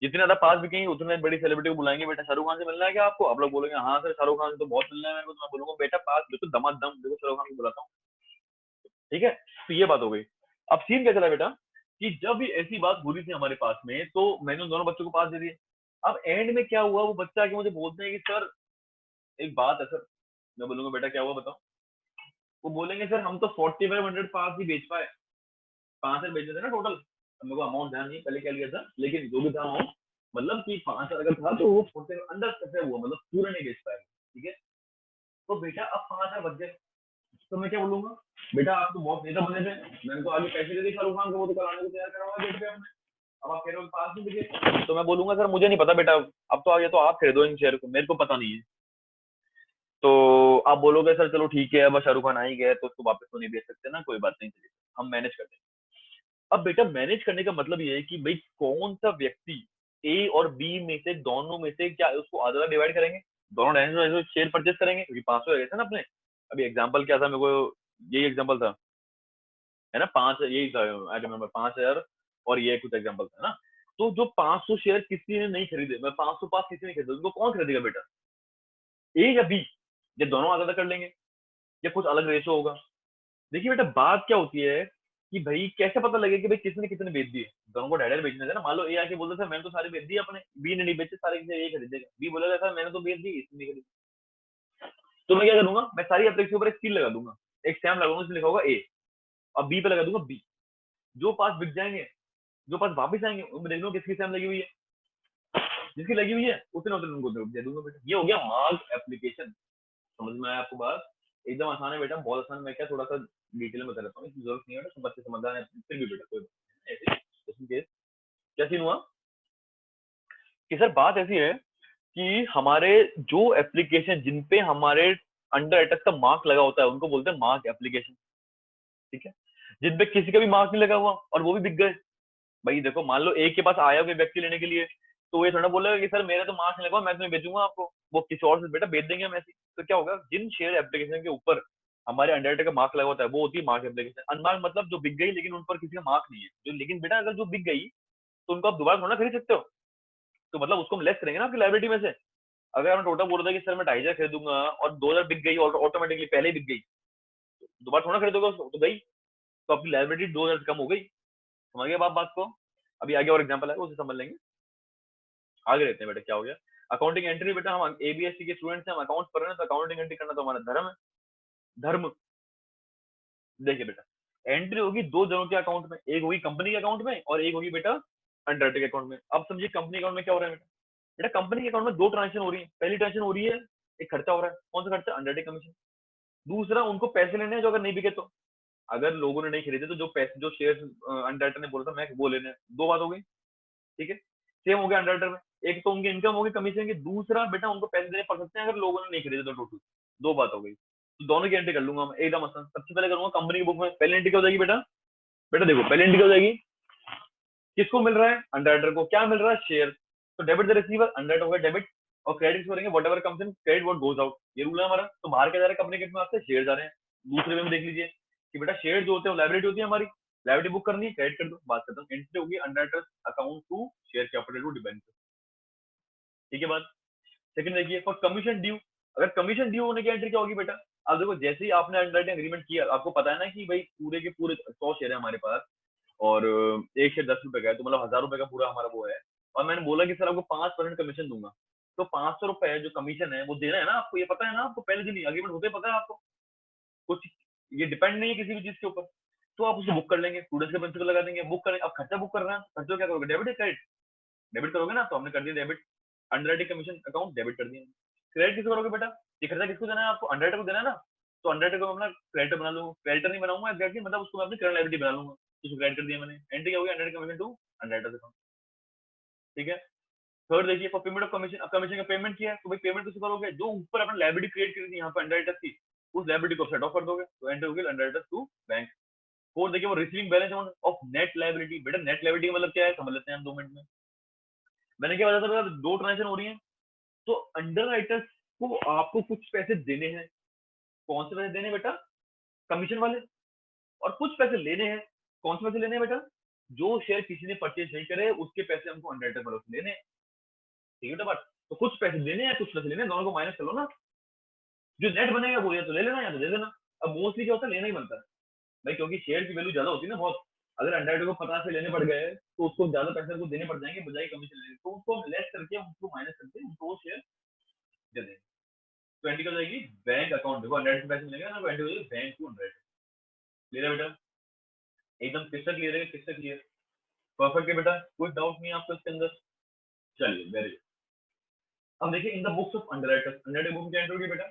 जितने ज्यादा पास बिकेंगे उतने बड़ी सेलिब्रिटी को बुलाएंगे। बेटा शाहरुख खान से मिलना है क्या आपको? आप लोग बोलेंगे हाँ सर शाहरुख खान से तो बहुत मिलना है मेरे को। तो मैं बोलूंगा बेटा पास बिल्कुल दमादम, देखो शाहरुख खान को बुलाता हूँ। ठीक है? तो ये बात हो गई। अब सीन क्या चला बेटा, कि जब ये ऐसी बात हो रही थी हमारे पास में, तो मैंने उन दोनों बच्चों को पास दे दिए। अब एंड में क्या हुआ, वो बच्चा आके मुझे बोलते हैं कि सर एक बात है सर। मैं बोलूंगा बेटा क्या हुआ बताओ? वो बोलेंगे सर हम तो 4500 पास ही बेच पाए, 5,000 बेचे थे ना टोटल। अब मेरे को अमाउंट ध्यान नहीं पहले क्या लिया था, लेकिन जो भी था अमाउंट, मतलब कि 5,000 अगर था तो वो 40 अंदर कैसे हुआ, मतलब पूरा नहीं बेच पाए। ठीक है? तो बेटा अब 5,000 बच गए। तो मैं क्या बोलूंगा, बेटा आप तो बहुत नेता बने थे, मैंने तो आगे पैसे दे दिए शाहरुख खान को, वो तो कल आने को तैयार करा हुआ गेट पे अपने। अब आप कह रहे हो कि पास नहीं दिखे, तो मैं बोलूंगा सर मुझे नहीं पता बेटा, अब तो आगे तो आप खरीदो इन शेयर को, मेरे को पता नहीं है। तो आप बोलोगे सर चलो ठीक है, अब शाहरुख खान आ ही गया तो उसको वापस तो नहीं बेच सकते ना, कोई बात नहीं, चलिए हम मैनेज कर देंगे। अब बेटा मैनेज करने का मतलब ये है कि भाई कौन सा व्यक्ति ए और बी में से, दोनों में से क्या उसको आधा डिवाइड करेंगे, दोनों शेयर परचेस करेंगे, क्योंकि 500 गए थे ना अपने। अभी एग्जाम्पल क्या था मेरे को, यही एग्जाम्पल था, है ना? पांच यही था, आई रिमेम्बर 5,000, और ये कुछ एग्जाम्पल था ना। तो जो 500 शेयर किसी ने नहीं खरीदे, मैं 500 पास किसी ने खरीदे, उनको कौन खरीदेगा बेटा? ए या बी? या दोनों आधा आधा कर लेंगे, या कुछ अलग रेशो होगा? देखिए बेटा बात क्या होती है कि भाई कैसे पता लगे कि भाई किसने कितने बेच दिए? दोनों को ढाई बेचने थे ना। मान लो ए आके बोलते सर मैंने तो सारे बेच दिए अपने, बी ने नहीं बेचे सारे, ये खरीदेगा। बी बोलेगा सर मैंने तो बेच दी, इसने नहीं खरीदी। तो मैं क्या करूंगा, मैं सारी एप्लीकेशन के ऊपर एक सील लगा दूंगा, एक स्टैम्प लगाऊंगा, उसमें लिखा होगा ए, और बी पे लगा दूंगा बी। जो पास बिक जाएंगे, जो पास वापस आएंगे, उनमें देख लो किसकी स्टैम्प लगी हुई है। जिसकी लगी हुई है उतने उतने उनको दे दूंगा बेटा। ये हो गया मार्क एप्लीकेशन। समझ में आया आपको बात? एकदम आसान है बेटा, बहुत आसान। मैं क्या थोड़ा सा डिटेल में कर लेता हूँ, इसकी जरूरत नहीं है बेटा, सब बच्चे समझदार हैं फिर भी बेटा, कोई बात नहीं। ऐसे केस क्या सीन हुआ कि सर बात ऐसी है कि हमारे जो एप्लीकेशन जिन पे हमारे अंडर अटैक का मार्क लगा होता है उनको बोलते हैं मार्क एप्लीकेशन। ठीक है? जिन पे किसी का भी मार्क नहीं लगा हुआ और वो भी बिक गए। भाई देखो मान लो एक के पास आया कोई व्यक्ति लेने के लिए, तो ये थोड़ा बोलेगा कि सर मेरे तो मार्क्स नहीं लगा, मैं तुम्हें बेचूंगा आपको, वो किसी और से बेटा बेच देंगे हम ऐसे। तो क्या होगा, जिन शेयर एप्लीकेशन के ऊपर हमारे अंडरराइटर का मार्क लगा होता है वो होती है मार्क एप्लीकेशन। अनमार्क मतलब जो बिक गई लेकिन उन पर किसी का मार्क नहीं है, जो लेकिन बेटा अगर जो बिक गई तो उनको आप दोबारा थोड़ा खरीद सकते हो। तो मतलब उसको हम लेस करेंगे ना आपकी लायबिलिटी में से। अगर आपने टोटल बोल रहा था कि सर मैं 2,500 खरीदूंगा और 2,000 बिक गई और ऑटोमेटिकली पहले ही बिक गई, दोबारा थोड़ा खरीदोगे उसको, तो गई, तो आपकी लायबिलिटी 2,000 से कम हो गई। समझ गए आप बात को? अभी आगे और एग्जांपल है, उसे समझ लेंगे। आगे रहते हैं बेटा, क्या हो गया अकाउंटिंग एंट्री। बेटा हम एबीएससी के स्टूडेंट्स हैं, हम अकाउंट पढ़ रहे हैं, तो अकाउंटिंग एंट्री करना तो हमारा धर्म है, धर्म। देखिए बेटा, एंट्री होगी दो जनों के अकाउंट में, एक होगी कंपनी के अकाउंट में और एक होगी बेटा अंडरटेक अकाउंट में। अब समझिए कंपनी अकाउंट में क्या हो रहा है बेटा, बेटा कंपनी के अकाउंट में दो ट्रांजेक्शन हो रही है। पहली ट्रांजेक्शन हो रही है, एक खर्चा हो रहा है, कौन सा खर्चा, अंडरटेक कमीशन। दूसरा उनको पैसे लेने हैं जो अगर नहीं बिके तो, अगर लोगों ने नहीं खरीदे तो जो पैसे, जो शेयर अंडरटेक ने बोला था मैं वो लेने हैं। दो बात हो गई, ठीक है। सेम हो गया अंडरटेक में, एक तो उनकी इनकम होगी कमीशन की, दूसरा बेटा उनको पैसे देने पड़ सकते हैं अगर लोगों ने नहीं खरीदे तो टोटल। दो बात हो गई, तो दोनों की एंट्री कर लूंगा मैं एकदम आसान। सबसे पहले करूंगा कंपनी की बुक में, पहली एंट्री क्या हो जाएगी बेटा, बेटा देखो पहली एंट्री क्या हो जाएगी, किसको मिल रहा है, अंडरराइटर को क्या मिल रहा है, शेयर। तो डेबिट द रिसीवर, अंडरराइटर हो गया डेबिट, और क्रेडिट करेंगे what ever comes in, credit what goes out, ये रूल है हमारा। तो बाहर क्या जा रहा है कंपनी के में आपसे, शेयर जा रहे हैं। दूसरे में देख लीजिए कि बेटा शेयर जो होते हैं लाइबिलिटी होती है हमारी, लाइबिलिटी बुक करनी है, क्रेडिट कर दो, बात खत्म। एंट्री होगी underwriter account to share capital to debenture, ठीक है बात। सेकंड देखिए फॉर कमीशन ड्यू, अगर कमीशन ड्यू होने की एंट्री क्या होगी बेटा, अब देखो जैसे ही आपने अंडरराइटिंग एग्रीमेंट किया, आपको पता है ना कि भाई पूरे के पूरे 100 शेयर है हमारे पास और एक शेयर 10 रुपए का है, तो मतलब 1,000 रुपए का पूरा हमारा वो है, और मैंने बोला कि सर आपको 5% कमीशन दूंगा, तो 500 रुपए जो कमीशन है वो देना है ना आपको, ये पता है ना आपको, पहले दिन एग्रीमेंट होते पता है आपको, कुछ ये डिपेंड नहीं है किसी भी चीज के ऊपर। तो आप उसको बुक कर लेंगे, स्टूडेंट्स के प्रिंसिपल लगा देंगे, बुक करेंगे। अब खर्चा बुक कर रहे हैं, खर्चा क्या करोगे, डेबिट या क्रेडिट, डेबिट करोगे ना, तो हमने कर दिया debit, underwriting commission account debit कर दिया। क्रेडिट किसको करोगे बेटा, ये खर्चा किसको देना है आपको, अंडरराइटर को देना है ना, तो अंडरराइटर को अपना क्रेडिटर बना लूंगा, क्रेडिटर नहीं बनाऊंगा एग्जैक्टली, मतलब उसको मैं अपनी करंट लायबिलिटी बना लूंगा, उसको क्रेडिट कर दिया मैंने। एंट्री क्या होगी, underwriting commission to underwriter account, ठीक है। थर्ड देखिए फॉर पेमेंट ऑफ कमीशन, अब कमीशन का पेमेंट किया है तो भाई पेमेंट किसको करोगे, जो ऊपर अपना लायबिलिटी क्रिएट करी थी यहाँ पे अंडरराइटर की, उस लायबिलिटी को सेट ऑफ कर दोगे, तो एंट्री होगी अंडरराइटर टू बैंक। फोर्थ देखिए वो receiving balance amount of net liability. बेटा नेट लायबिलिटी का मतलब क्या है, समझ लेते हैं हम 2 मिनट में। मैंने क्या बताया था, दो ट्रांजेक्शन हो रही है, तो अंडर राइटर्स को आपको कुछ पैसे देने हैं। कौन से पैसे देने हैं बेटा, कमीशन वाले। और कुछ पैसे लेने हैं, कौन से पैसे लेने हैं बेटा, जो शेयर किसी ने परचेज नहीं करे उसके पैसे हमको अंडर राइटर वालों से लेने हैं, ठीक है बेटा बात। तो कुछ पैसे लेने हैं, कुछ पैसे लेने हैं, दोनों को माइनस कर लो ना, जो नेट बनेगा वो या तो ले लेना या तो दे देना। अब मोस्टली क्या होता है, लेना ही बनता है भाई, क्योंकि शेयर की वैल्यू ज्यादा होती है ना बहुत। अगर अंडर राइटर को 50 से लेने पड़ गए तो उसको ज्यादा पैसे को देने पड़ जाएंगे बजाय कमीशन लेने, तो उसको लेस करके उसको माइनस करके उनको वो शेयर दे देंगे। 20 हो जाएगी बैंक अकाउंट, देखो 100 पैसे मिलेगा ना, 20 हो जाएगी बैंक टू 100। क्लियर है बेटा, एकदम क्लियर क्लियर है, क्लियर क्लियर, परफेक्ट है बेटा, कोई डाउट नहीं है आपको इसके अंदर। चलिए वेरी गुड। अब देखिए in the books of underwriters, underwriter book क्या एंट्री होगी बेटा,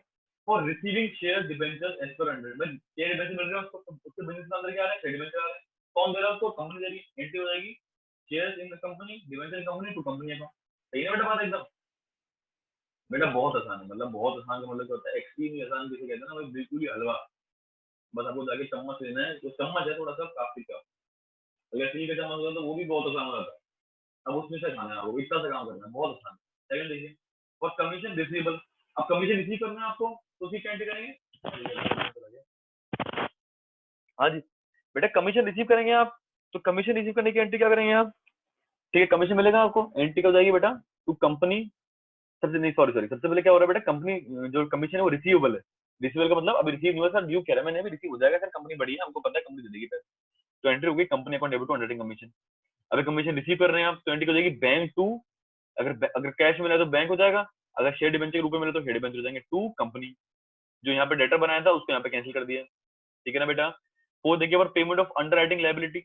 for receiving share debenture as per under, भाई शेयर डिबेंचर मिल रहा है उसको, उसके बिजनेस के अंदर क्या आ रहा है, शेयर डिबेंचर आ रहा है, कौन दे रहा है उसको, कंपनी दे रही है। एंट्री हो जाएगी shares in the company, debenture in company to company account. सही है बेटा बात एकदम, बेटा बहुत आसान है, मतलब बहुत आसान का मतलब क्या होता है, एक्सट्रीमली आसान जिसे कहते हैं ना भाई, बिल्कुल ही हलवा। बस आपको जाके चम्मच लेना है, तो चम्मच है थोड़ा सा काफी का, अगर स्टील का चम्मच होता तो वो भी बहुत आसान होता है। अब उसमें से खाना है आपको, इतना सा काम करना है, बहुत आसान है। सेकंड देखिए और कमीशन रिसीवेबल, अब कमीशन रिसीव करना है आपको तो उसकी क्या एंट्री करेंगे, हाँ जी बेटा कमीशन रिसीव करेंगे आप, तो कमीशन रिसीव करने की एंट्री क्या करेंगे आप, ठीक है, कमीशन मिलेगा आपको, एंट्री क्या हो जाएगी बेटा, टू कंपनी। सबसे नहीं सॉरी सॉरी, सबसे पहले क्या हो रहा है बेटा, कंपनी जो कमीशन है वो रिसीवेबल है। रिसीवेबल का मतलब अभी रिसीव नहीं हुआ सर, ड्यू कह रहा है मैंने, अभी रिसीव हो जाएगा सर, कंपनी बड़ी है हमको पता है, कंपनी दे देगी पैसे। तो एंट्री होगी company account debit to underwriting commission. अगर कमीशन रिसीव कर रहे हैं आप तो एंट्री हो जाएगी बैंक टू, अगर अगर कैश मिला तो बैंक हो जाएगा, अगर शेयर डिबेंचर के रूप में मिले तो शेयर डिबेंचर हो जाएंगे टू कंपनी। जो यहाँ पे डेटर बनाया था उसको यहाँ पे कैंसिल कर दिया, ठीक है ना बेटा। वो देखिए और पेमेंट ऑफ अंडरराइटिंग लायबिलिटी,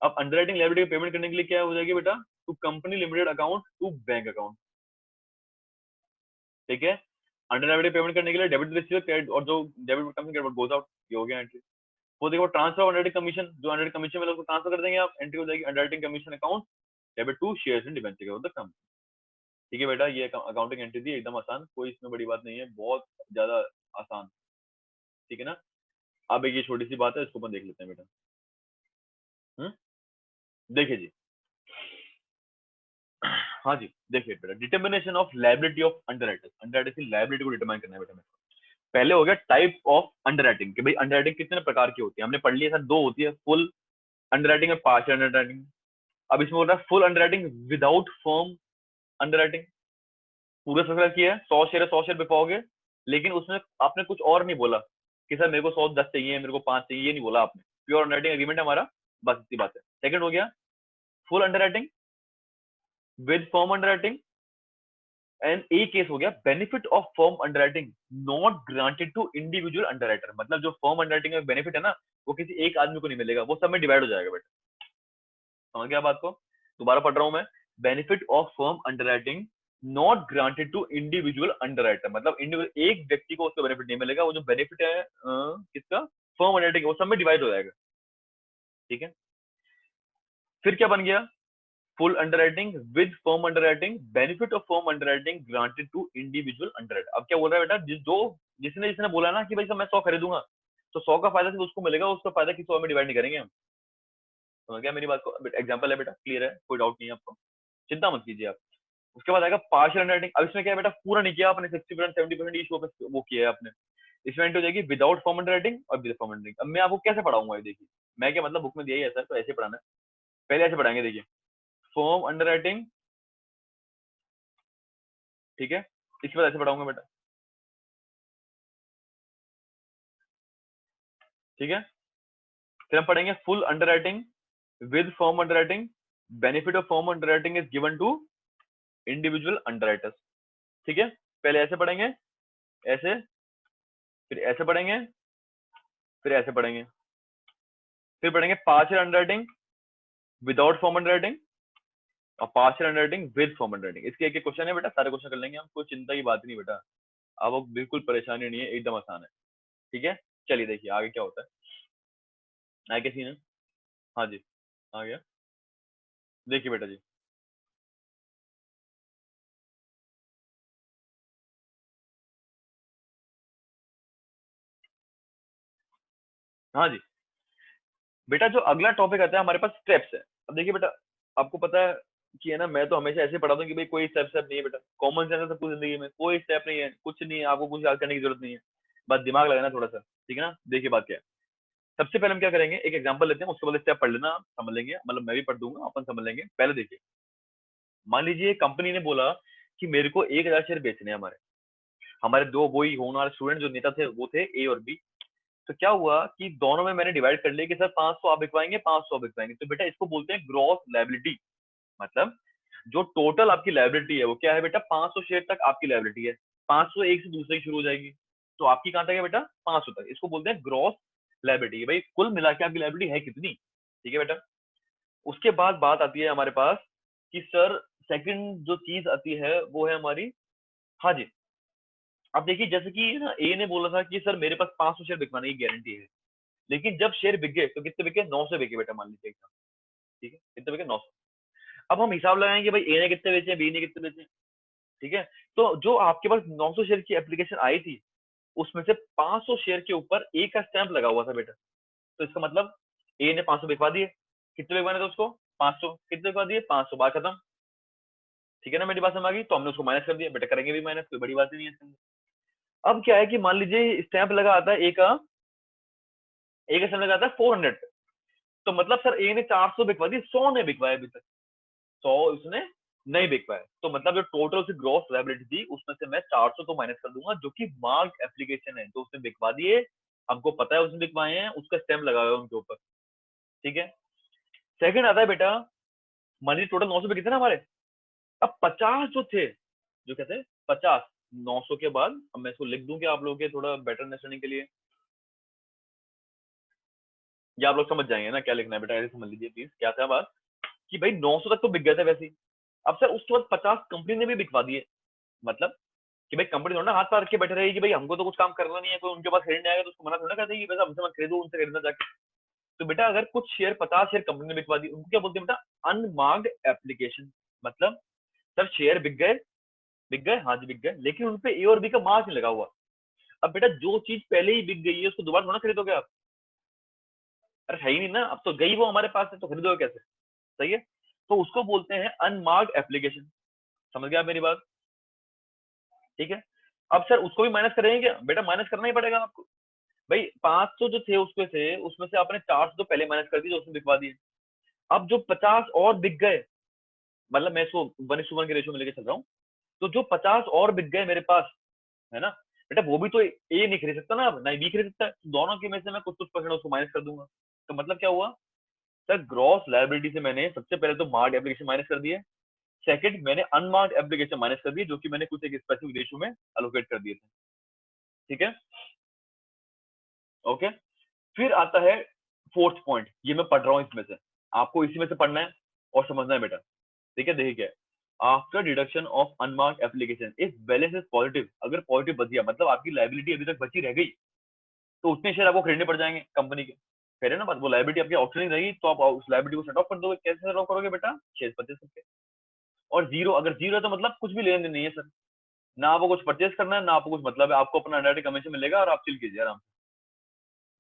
अब अंडरराइटिंग लायबिलिटी पेमेंट करने के लिए क्या हो जाएगी बेटा, to company limited account to bank account, ठीक है। अंडरराइटिंग पेमेंट करने के लिए डेबिट रिसीवर क्रेडिट, और जो debit comes in credit goes out, ये हो गया एंट्री। वो देखो ट्रांसफर अंडरराइटिंग कमीशन, जो अंडरराइटिंग कमीशन मिला उसको ट्रांसफर कर देंगे आप, एंट्री हो जाएगी underwriting commission account debit to shares in debenture of the company, ठीक है बेटा। ये अकाउंटिंग एंट्री थी एकदम आसान, कोई इसमें बड़ी बात नहीं है, बहुत ज्यादा आसान, ठीक है ना। अब एक ये छोटी सी बात है, इसको अपन देख लेते हैं बेटा। देखिए जी, हाँ जी देखिए बेटा, determination of liability of underwriters, underwriter की लायबिलिटी को डिटरमाइन करना है बेटा मेरे को। पहले हो गया टाइप ऑफ अंडरराइटिंग, कि भाई अंडरराइटिंग कितने प्रकार की होती है, हमने पढ़ लिया सर, दो होती है, फुल अंडरराइटिंग और पार्शियल अंडरराइटिंग। अब इसमें हो रहा है full underwriting without firm underwriting. पूरा सफर किया है, 100 शेयर है, 100 शेयर बिकवाओगे, लेकिन उसमें आपने कुछ और नहीं बोला कि सर मेरे को 100 10 चाहिए, मेरे को 5 चाहिए, ये नहीं बोला आपने। प्योर अंडरराइटिंग एग्रीमेंट है हमारा, बस इतनी बात है। सेकंड हो गया full underwriting with firm underwriting, and a case हो गया benefit of firm underwriting not granted to individual underwriter. मतलब जो फर्म अंडरराइटिंग में बेनिफिट है ना, वो किसी एक आदमी को नहीं मिलेगा, वो सब में डिवाइड हो जाएगा बेटा। समझ गया बात को? दोबारा पढ़ रहा हूं मैं, benefit of firm underwriting not granted to individual underwriter. मतलब एक व्यक्ति को उसका बेनिफिट नहीं मिलेगा, वो जो बेनिफिट है किसका, फर्म अंडरराइटिंग, वो सब में डिवाइड हो जाएगा। ठीक है, फिर क्या बन गया, full underwriting with firm underwriting, benefit of firm underwriting granted to individual underwriter. अब क्या बोल रहा है बेटा, जिसने जिसने बोला ना कि भाई मैं 100 खरीदूंगा, तो 100 का फायदा सिर्फ उसको मिलेगा, उसका फायदा किसी और में डिवाइड नहीं करेंगे हम। समझ गया मेरी बात को? एग्जाम्पल है बेटा, क्लियर है, कोई डाउट नहीं है आपको, चिंता मत कीजिए आप। उसके बाद आएगा पार्शियल अंडरराइटिंग। अब इसमें क्या है बेटा, पूरा नहीं किया आपने, 60% 70% इशू पे वो किया है आपने। इसमें एंड हो जाएगी विदाउट फॉर्म अंडरराइटिंग और विद फॉर्म अंडरराइटिंग। अब मैं आपको कैसे पढ़ाऊंगा ये देखिए, मैं क्या मतलब बुक में दिया ही ऐसा है, तो ऐसे पढ़ाना है। पहले ऐसे पढ़ाएंगे, देखिए फॉर्म अंडरराइटिंग, ठीक है, इसके बाद ऐसे पढ़ाऊंगा बेटा, ठीक है। फिर हम पढ़ेंगे full underwriting with form underwriting, benefit of form underwriting is given to individual underwriters. ठीक है, पहले ऐसे पढ़ेंगे, ऐसे, फिर ऐसे पढ़ेंगे, फिर ऐसे पढ़ेंगे, फिर पढ़ेंगे partial underwriting without firm underwriting और partial underwriting with form underwriting. इसके एक एक क्वेश्चन है बेटा, सारे क्वेश्चन कर लेंगे हम, कोई चिंता की बात नहीं बेटा, अब वो बिल्कुल परेशानी नहीं है, एकदम आसान है। ठीक है, चलिए देखिए आगे क्या होता है, आगे क्या सीन है। हाँ जी, आ गया, देखिए बेटा जी। हाँ जी बेटा, जो अगला टॉपिक आता है हमारे पास स्टेप्स है। अब देखिए बेटा, आपको पता है कि है ना, मैं तो हमेशा ऐसे पढ़ाता हूँ कि भाई कोई स्टेप नहीं है बेटा, कॉमन सेंस है सबको जिंदगी में, कोई स्टेप नहीं है, कुछ नहीं है, आपको कुछ याद करने की जरूरत नहीं है, बस दिमाग लगाना थोड़ा सा। ठीक है ना, देखिए बात क्या है। सबसे पहले हम क्या करेंगे, एक एग्जांपल लेते हैं, उसके बाद स्टेप पढ़ लेना, आप समझ लेंगे, मतलब मैं भी पढ़ दूंगा, अपन समझ लेंगे। पहले देखिए, मान लीजिए कंपनी ने बोला कि मेरे को 1000 शेयर बेचने हैं हमारे, हमारे दो वही होने वाले स्टूडेंट जो नेता थे वो थे ए और बी। तो क्या हुआ कि दोनों में मैंने डिवाइड कर लिया कि सर 500 आप बिकवाएंगे, 500 बिकवाएंगे, तो बेटा इसको बोलते हैं ग्रॉस लायबिलिटी। मतलब जो टोटल आपकी लायबिलिटी है वो क्या है बेटा, 500 शेयर तक आपकी लायबिलिटी है। 500 एक से दूसरे की शुरू हो जाएगी, तो आपकी कहां तक है बेटा, 500 तक। इसको बोलते हैं ग्रॉस लायबिलिटी। भाई कुल मिला के आपकी लायबिलिटी है कितनी, ठीक है बेटा। उसके बाद बात आती है हमारे पास कि सर सेकंड जो चीज आती है वो है हमारी, हाँ जी, अब देखिए जैसे कि ना ए ने बोला था कि सर मेरे पास 500 शेयर बिकवाने की गारंटी है, लेकिन जब शेयर बिक गए तो कितने बिके, 900 बिके बेटा, मान लीजिए एकदम, ठीक है, कितने बिके, 900। अब हम हिसाब लगाएंगे भाई ए ने कितने बेचे, बी ने कितने बेचे, ठीक है। तो जो आपके पास 900 शेयर की एप्लीकेशन आई थी, उसमें से 500 शेयर के ऊपर ए का स्टैंप लगा हुआ था बेटा। तो इसका मतलब ए ने 500 बिकवा दिए, कितने बिकवाने थे उसको, 500, कितने बिकवा दिए, 500, बात खत्म। ठीक है ना, मेरी बात समझ आ गई, तो हमने उसको माइनस कर दिया बेटा, करेंगे भी माइनस, कोई बड़ी बात ही नहीं है इसके अंदर। अब क्या है कि मान लीजिए स्टैंप लगा आता है ए का स्टैंप लगा आता है 400, तो मतलब सर ए ने 400 बिकवा दी, 100 ने बिकवाया अभी तक, 100 उसने नहीं बिक पाए, तो मतलब जो टोटल उसकी ग्रॉस लायबिलिटी थी उसमें से मैं 400 तो माइनस कर दूंगा, जो कि मार्क एप्लीकेशन है, तो उसने बिकवा दिए, हमको पता है उसने बिकवाए हैं, उसका स्टैम्प लगा हुआ है उनके ऊपर। ठीक है, सेकंड आता है बेटा, मनी टोटल 900 बिके थे ना हमारे, अब 50 जो थे, जो कहते हैं 50, 900 के बाद, अब मैं इसको लिख दूं कि आप लोगों के थोड़ा बेटर अंडरस्टैंडिंग के लिए, या आप लोग समझ जाएंगे ना क्या लिखना है बेटा, ऐसे समझ लीजिए प्लीज, क्या था बात कि भाई 900 तक तो बिक गए थे वैसे ही। अब सर उसके बाद 50 कंपनी ने भी बिकवा दिए, मतलब कि भाई कंपनी थोड़ा ना हाथ पार के बैठे रहेगी कि भाई हमको तो कुछ काम करना नहीं है, कोई उनके पास खरीदने आएगा तो उसको मना थोड़ा कर देगी, वैसे हमसे मत खरीदो, उनसे खरीदना जाके। तो बेटा अगर कुछ शेयर 50 शेयर कंपनी ने बिकवा दी, उनको क्या बोलते हैं बेटा, अनमार्क्ड एप्लीकेशन। मतलब सर शेयर बिक गए, बिक गए, हाँ जी बिक गए, लेकिन उनपे ए और बी का मार्क नहीं लगा हुआ। अब बेटा जो चीज पहले ही बिक गई है उसको दोबारा थोड़ा खरीदोगे आप, अरे है ही नहीं ना, अब तो गई वो हमारे पास है, तो खरीदोगे कैसे, सही है। तो उसको बोलते हैं अनमार्क्ड एप्लीकेशन। समझ गया आप मेरी बात, ठीक है। अब सर उसको भी माइनस करेंगे क्या बेटा, माइनस करना ही पड़ेगा आपको। भाई 500 जो थे उसमें से आपने 400 तो पहले माइनस कर दी जो उसने बिकवा दिए। अब जो 50 और बिक गए, मतलब मैं इसको 1:1 के रेशियो में लेके चल रहा हूँ, तो जो 50 और बिक गए मेरे पास, है ना बेटा, वो भी तो ए नहीं खरीद सकता ना, अब ना बी खरीद सकता है, तो दोनों के में से मैं कुछ कुछ परसेंट उसको माइनस कर दूंगा। तो मतलब क्या हुआ सर, ग्रॉस लायबिलिटी से मैंने सबसे पहले तो मार्क्ड एप्लीकेशन माइनस कर दिए, सेकंड मैंने अनमार्क्ड एप्लीकेशन माइनस कर दिए, जो कि मैंने कुछ एक स्पेसिफिक रेशियो में अलोकेट कर दिए थे। ठीक है, ओके। फिर आता है फोर्थ पॉइंट, ये मैं पढ़ रहा हूँ इसमें से, आपको इसी में से पढ़ना है और समझना है बेटा। ठीक है, देखिए क्या है, after deduction of unmarked application if balance is positive, अगर पॉजिटिव बच गया मतलब आपकी लायबिलिटी अभी तक बची रह गई, तो उतने शेयर आपको खरीदने पड़ जाएंगे कंपनी के। कह रहे ना बात, वो लायबिलिटी आपकी आउटस्टैंडिंग रहेगी तो आप उस लायबिलिटी को सेट ऑफ कर दोगे। कैसे सेट ऑफ करोगे बेटा, शेयर परचेज करके। और जीरो, अगर जीरो है तो मतलब कुछ भी लेन देन नहीं है सर, ना आपको कुछ परचेज करना है ना आपको कुछ मतलब है, आपको अपना अंडरराइटिंग कमीशन मिलेगा और आप चिल कीजिए आराम से।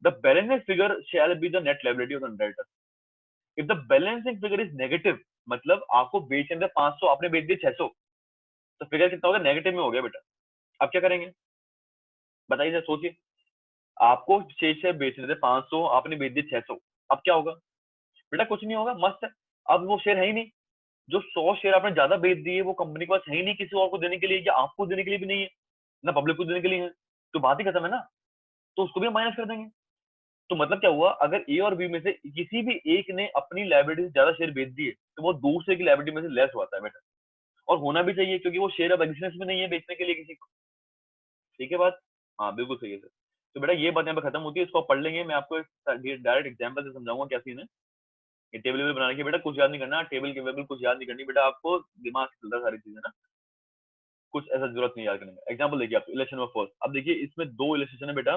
The balancing figure shall be the net liability of the underwriter. If the balancing figure is negative, मतलब आपको बेचने थे 500, आपने बेच दिए 600, तो फिगर कितना हो गया, नेगेटिव में हो गया बेटा। अब क्या करेंगे बताइए जरा, सोचिए, आपको शेयर बेचने थे 500, आपने बेच दिए 600, अब क्या होगा बेटा, कुछ नहीं होगा, मस्त है। अब वो शेयर है ही नहीं, जो 100 शेयर आपने ज्यादा बेच दिए वो कंपनी के पास है ही नहीं किसी और को देने के लिए, या आपको देने के लिए भी नहीं है, ना पब्लिक को देने के लिए है, तो बात ही खत्म है ना, तो उसको भी माइनस कर देंगे। तो मतलब क्या हुआ, अगर ए और बी में से किसी भी एक ने अपनी लायबिलिटी से ज्यादा शेयर बेच दिए, तो वो दूसरे की लायबिलिटी में से लेस होता है बेटा, और होना भी चाहिए क्योंकि वो शेयर अब एग्जिस्टेंस में नहीं है बेचने के लिए किसी को। ठीक है बात, हाँ बिल्कुल सही है सर। तो बेटा ये बात यहाँ पे खत्म होती है, इसको आप पढ़ लेंगे, मैं आपको डायरेक्ट एग्जाम्पल से समझाऊंगा क्या सीन है। ये टेबल वेबल बनाने की बेटा कुछ याद नहीं करना, टेबल के वेबल कुछ याद नहीं करनी बेटा, आपको दिमाग से चलता है सारी चीजें ना, कुछ ऐसा जरूरत नहीं याद करने का। एग्जाम्पल देखिए आप, इलेक्शन ऑफ फर्स्ट, अब देखिए इसमें दो इलेक्शन है बेटा,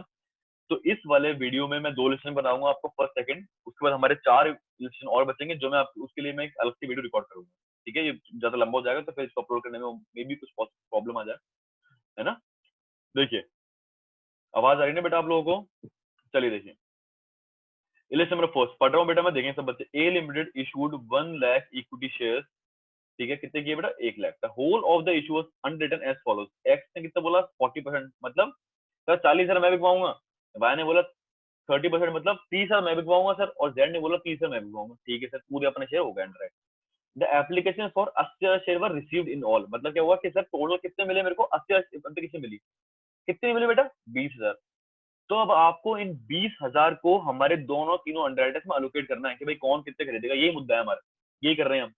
तो इस वाले वीडियो में मैं दो इलेक्शन बनाऊंगा आपको, फर्स्ट सेकंड, उसके बाद हमारे 4 इलेक्शन और बचेंगे, जो मैं आप उसके लिए मैं एक अलग से वीडियो रिकॉर्ड करूंगा। ठीक है, ये ज्यादा लंबा हो जाएगा तो फिर इसको अपलोड करने में मे भी कुछ प्रॉब्लम आ जाए, है ना। देखिए आवाज आ रही है ना बेटा आप लोगों को, चलिए देखिए, इलेक्शन नंबर फर्स्ट पढ़ रहा हूँ बेटा मैं, देखें सब बच्चे। A limited issued 1 lakh equity share, ठीक है, कितने किए बेटा 1 lakh. The whole of the issue was underwritten as follows, X ने कितना बोला 40%, मतलब सर 40,000 मैं बिकवाऊंगा, वाई ने बोला 30% मतलब 30,000 मैं बिकवाऊंगा सर, और जेड ने बोला 30,000 मैं बिकवाऊंगा। ठीक है सर, पूरे अपने शेयर हो गए under. The application for 80,000 share were received in all, मतलब क्या हुआ कि सर टोटल कितने मिले मेरे को, 80,000 एप्लीकेशन मिली, कितनी मिली बेटा 20,000। तो अब आपको इन 20,000 को हमारे दोनों तीनों अंडरराइटर्स में अलोकेट करना है कि भाई कौन कितने खरीदेगा, यही मुद्दा है हमारा, यही कर रहे हैं हम।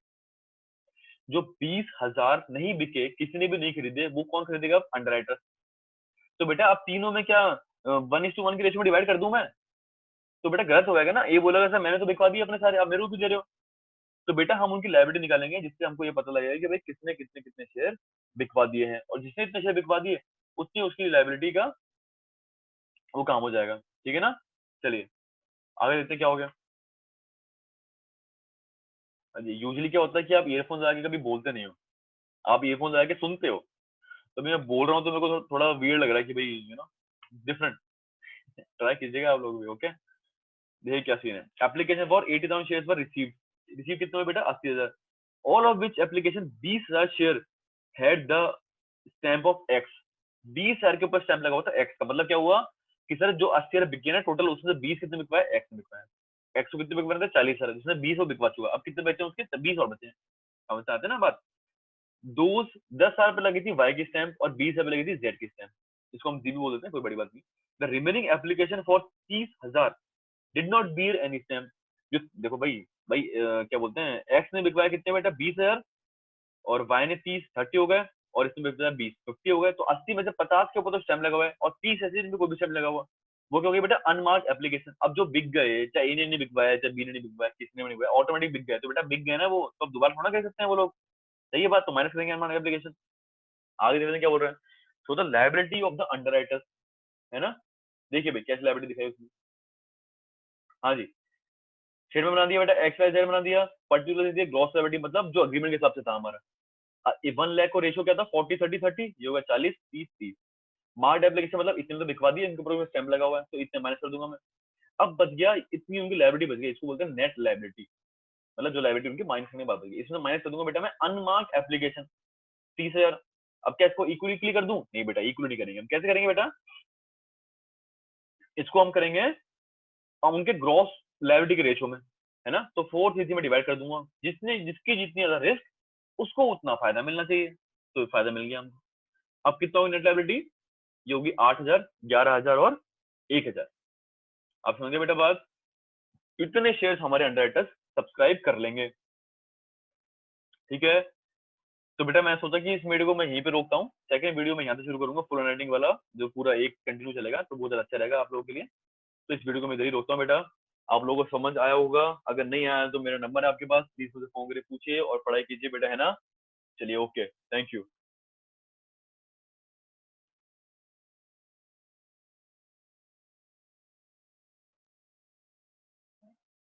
जो 20,000 नहीं बिके, किसी ने भी नहीं खरीदे, वो कौन खरीदेगा, अंडरराइटर। तो बेटा अब तीनों में क्या 1:1 के रेशियो में डिवाइड कर दूं मैं, तो बेटा गलत हो जाएगा ना, ये बोलेगा सर मैंने तो बिकवा दिए अपने सारे, आप मेरे को क्यों दे रहे हो। तो बेटा हम उनकी लायबिलिटी निकालेंगे जिससे हमको ये पता लगेगा कि भाई किसने कितने कितने शेयर बिकवा दिए हैं, और जिसने इतने शेयर बिकवा दिए उतनी उसकी लायबिलिटी का वो काम हो जाएगा। ठीक है ना, चलिए आगे देखते हैं क्या हो गया। यूजुअली क्या होता है कि आप ईयरफोन लगा के कभी बोलते नहीं हो, आप ईयरफोन लगा के सुनते हो, तो मैं बोल रहा हूँ तो मेरे को थोड़ा वियर्ड लग रहा है कि भाई डिफरेंट, ट्राई कीजिएगा आप लोग भी, ओके। देखिए क्या सीन है, एप्लीकेशन फॉर 80,000 शेयर पर रिसीव, रिसीव कितने हुए बेटा 80,000, all of which application 20,000 share had the stamp of x, 20,000 के ऊपर स्टैंप लगा हुआ था एक्स का, मतलब क्या हुआ कि सर जो 80,000 बिके ना टोटल, उसमें से 20 कितने बिकवाए, एक्स ने बिकवाया। एक्स को कितने बिकवाए थे 40,000, जिसने 20 वो बिकवा चुका, अब कितने बचे उसके 20 और बचे हैं। समझ आते हैं ना बात, दो 10,000 पे लगी थी वाई की स्टैंप और 20,000 पे लगी थी जेड की स्टैंप, इसको हम जी भी बोल देते हैं, कोई बड़ी बात नहीं। The remaining application for 30,000 did not bear any stamp, जो देखो भाई, क्या बोलते हैं, एक्स ने बिकवाया कितने बेटा 20,000, और वाई ने 30 हो गए, और इसमें बिकवाया 50 हो गए, तो 80 में से 50 के ऊपर तो स्टैम्प लगा हुआ है, और 30 ऐसे जिनमें कोई भी स्टैम्प लगा हुआ, वो क्या हो गया बेटा अनमार्क एप्लीकेशन। अब जो बिक गए, चाहे ए ने नहीं बिकवाया चाहे बी ने नहीं बिकवाया, किसने भी नहीं बिकवाया, ऑटोमेटिक बिक गए, तो बेटा बिक गए ना वो, तो अब दोबारा थोड़ा कह सकते हैं वो लोग, सही है बात, तो माइनस करेंगे अनमार्क एप्लीकेशन। आगे देखते हैं क्या बोल रहे हैं, so the liability of the underwriter, है ना। देखिए भाई कैसे लायबिलिटी दिखाई उसने, हाँ जी, शेड में बना दिया बेटा, एक्स वाई जेड बना दिया, पर्टिकुलर दे दिया, ग्रॉस लायबिलिटी मतलब जो अग्रीमेंट के हिसाब से था हमारा। 1 लाख को रेशियो क्या था 40-30-30, ये होगा 40-30-30। मार्क्ड एप्लीकेशन मतलब इतने तो बिकवा दिए, इनके ऊपर स्टैम्प लगा हुआ है तो इतने माइनस कर दूंगा मैं। अब बच गया इतनी उनकी लायबिलिटी बच गई, इसको बोलते हैं नेट लायबिलिटी, मतलब जो लायबिलिटी उनकी माइनस करने के बाद बच गई, इसमें माइनस कर दूंगा बेटा मैं अनमार्क्ड एप्लीकेशन 30,000। अब क्या इसको इक्वली कर दूं, नहीं बेटा इक्वली नहीं करेंगे, हम कैसे करेंगे बेटा, इसको हम करेंगे हम उनके ग्रॉस लायबिलिटी के रेशियो में, है ना, तो 4 में डिवाइड कर दूंगा, जिसने जिसकी जितनी ज्यादा रिस्क उसको उतना फायदा मिलना चाहिए, तो फायदा मिल गया हमको। अब कितना होगी नेट लायबिलिटी? ये होगी 8,000, 11,000 और 1,000। आप समझ गए बेटा बात? इतने शेयर्स हमारे अंडरराइटर्स सब्सक्राइब कर लेंगे, ठीक है। तो बेटा मैं सोचा कि इस वीडियो को मैं यहीं पे रोकता हूँ, सेकंड वीडियो में यहाँ से शुरू करूंगा फुल अंडरस्टैंडिंग वाला, जो पूरा एक कंटिन्यू चलेगा, तो बहुत ज्यादा अच्छा रहेगा आप लोगों के लिए। तो इस वीडियो को मैं इधर ही रोकता हूँ बेटा। आप लोगों को समझ आया होगा, अगर नहीं आया तो मेरा नंबर है आपके पास, प्लीज मुझे फोन करके पूछिए और पढ़ाई कीजिए बेटा, है ना। चलिए, ओके, थैंक यू।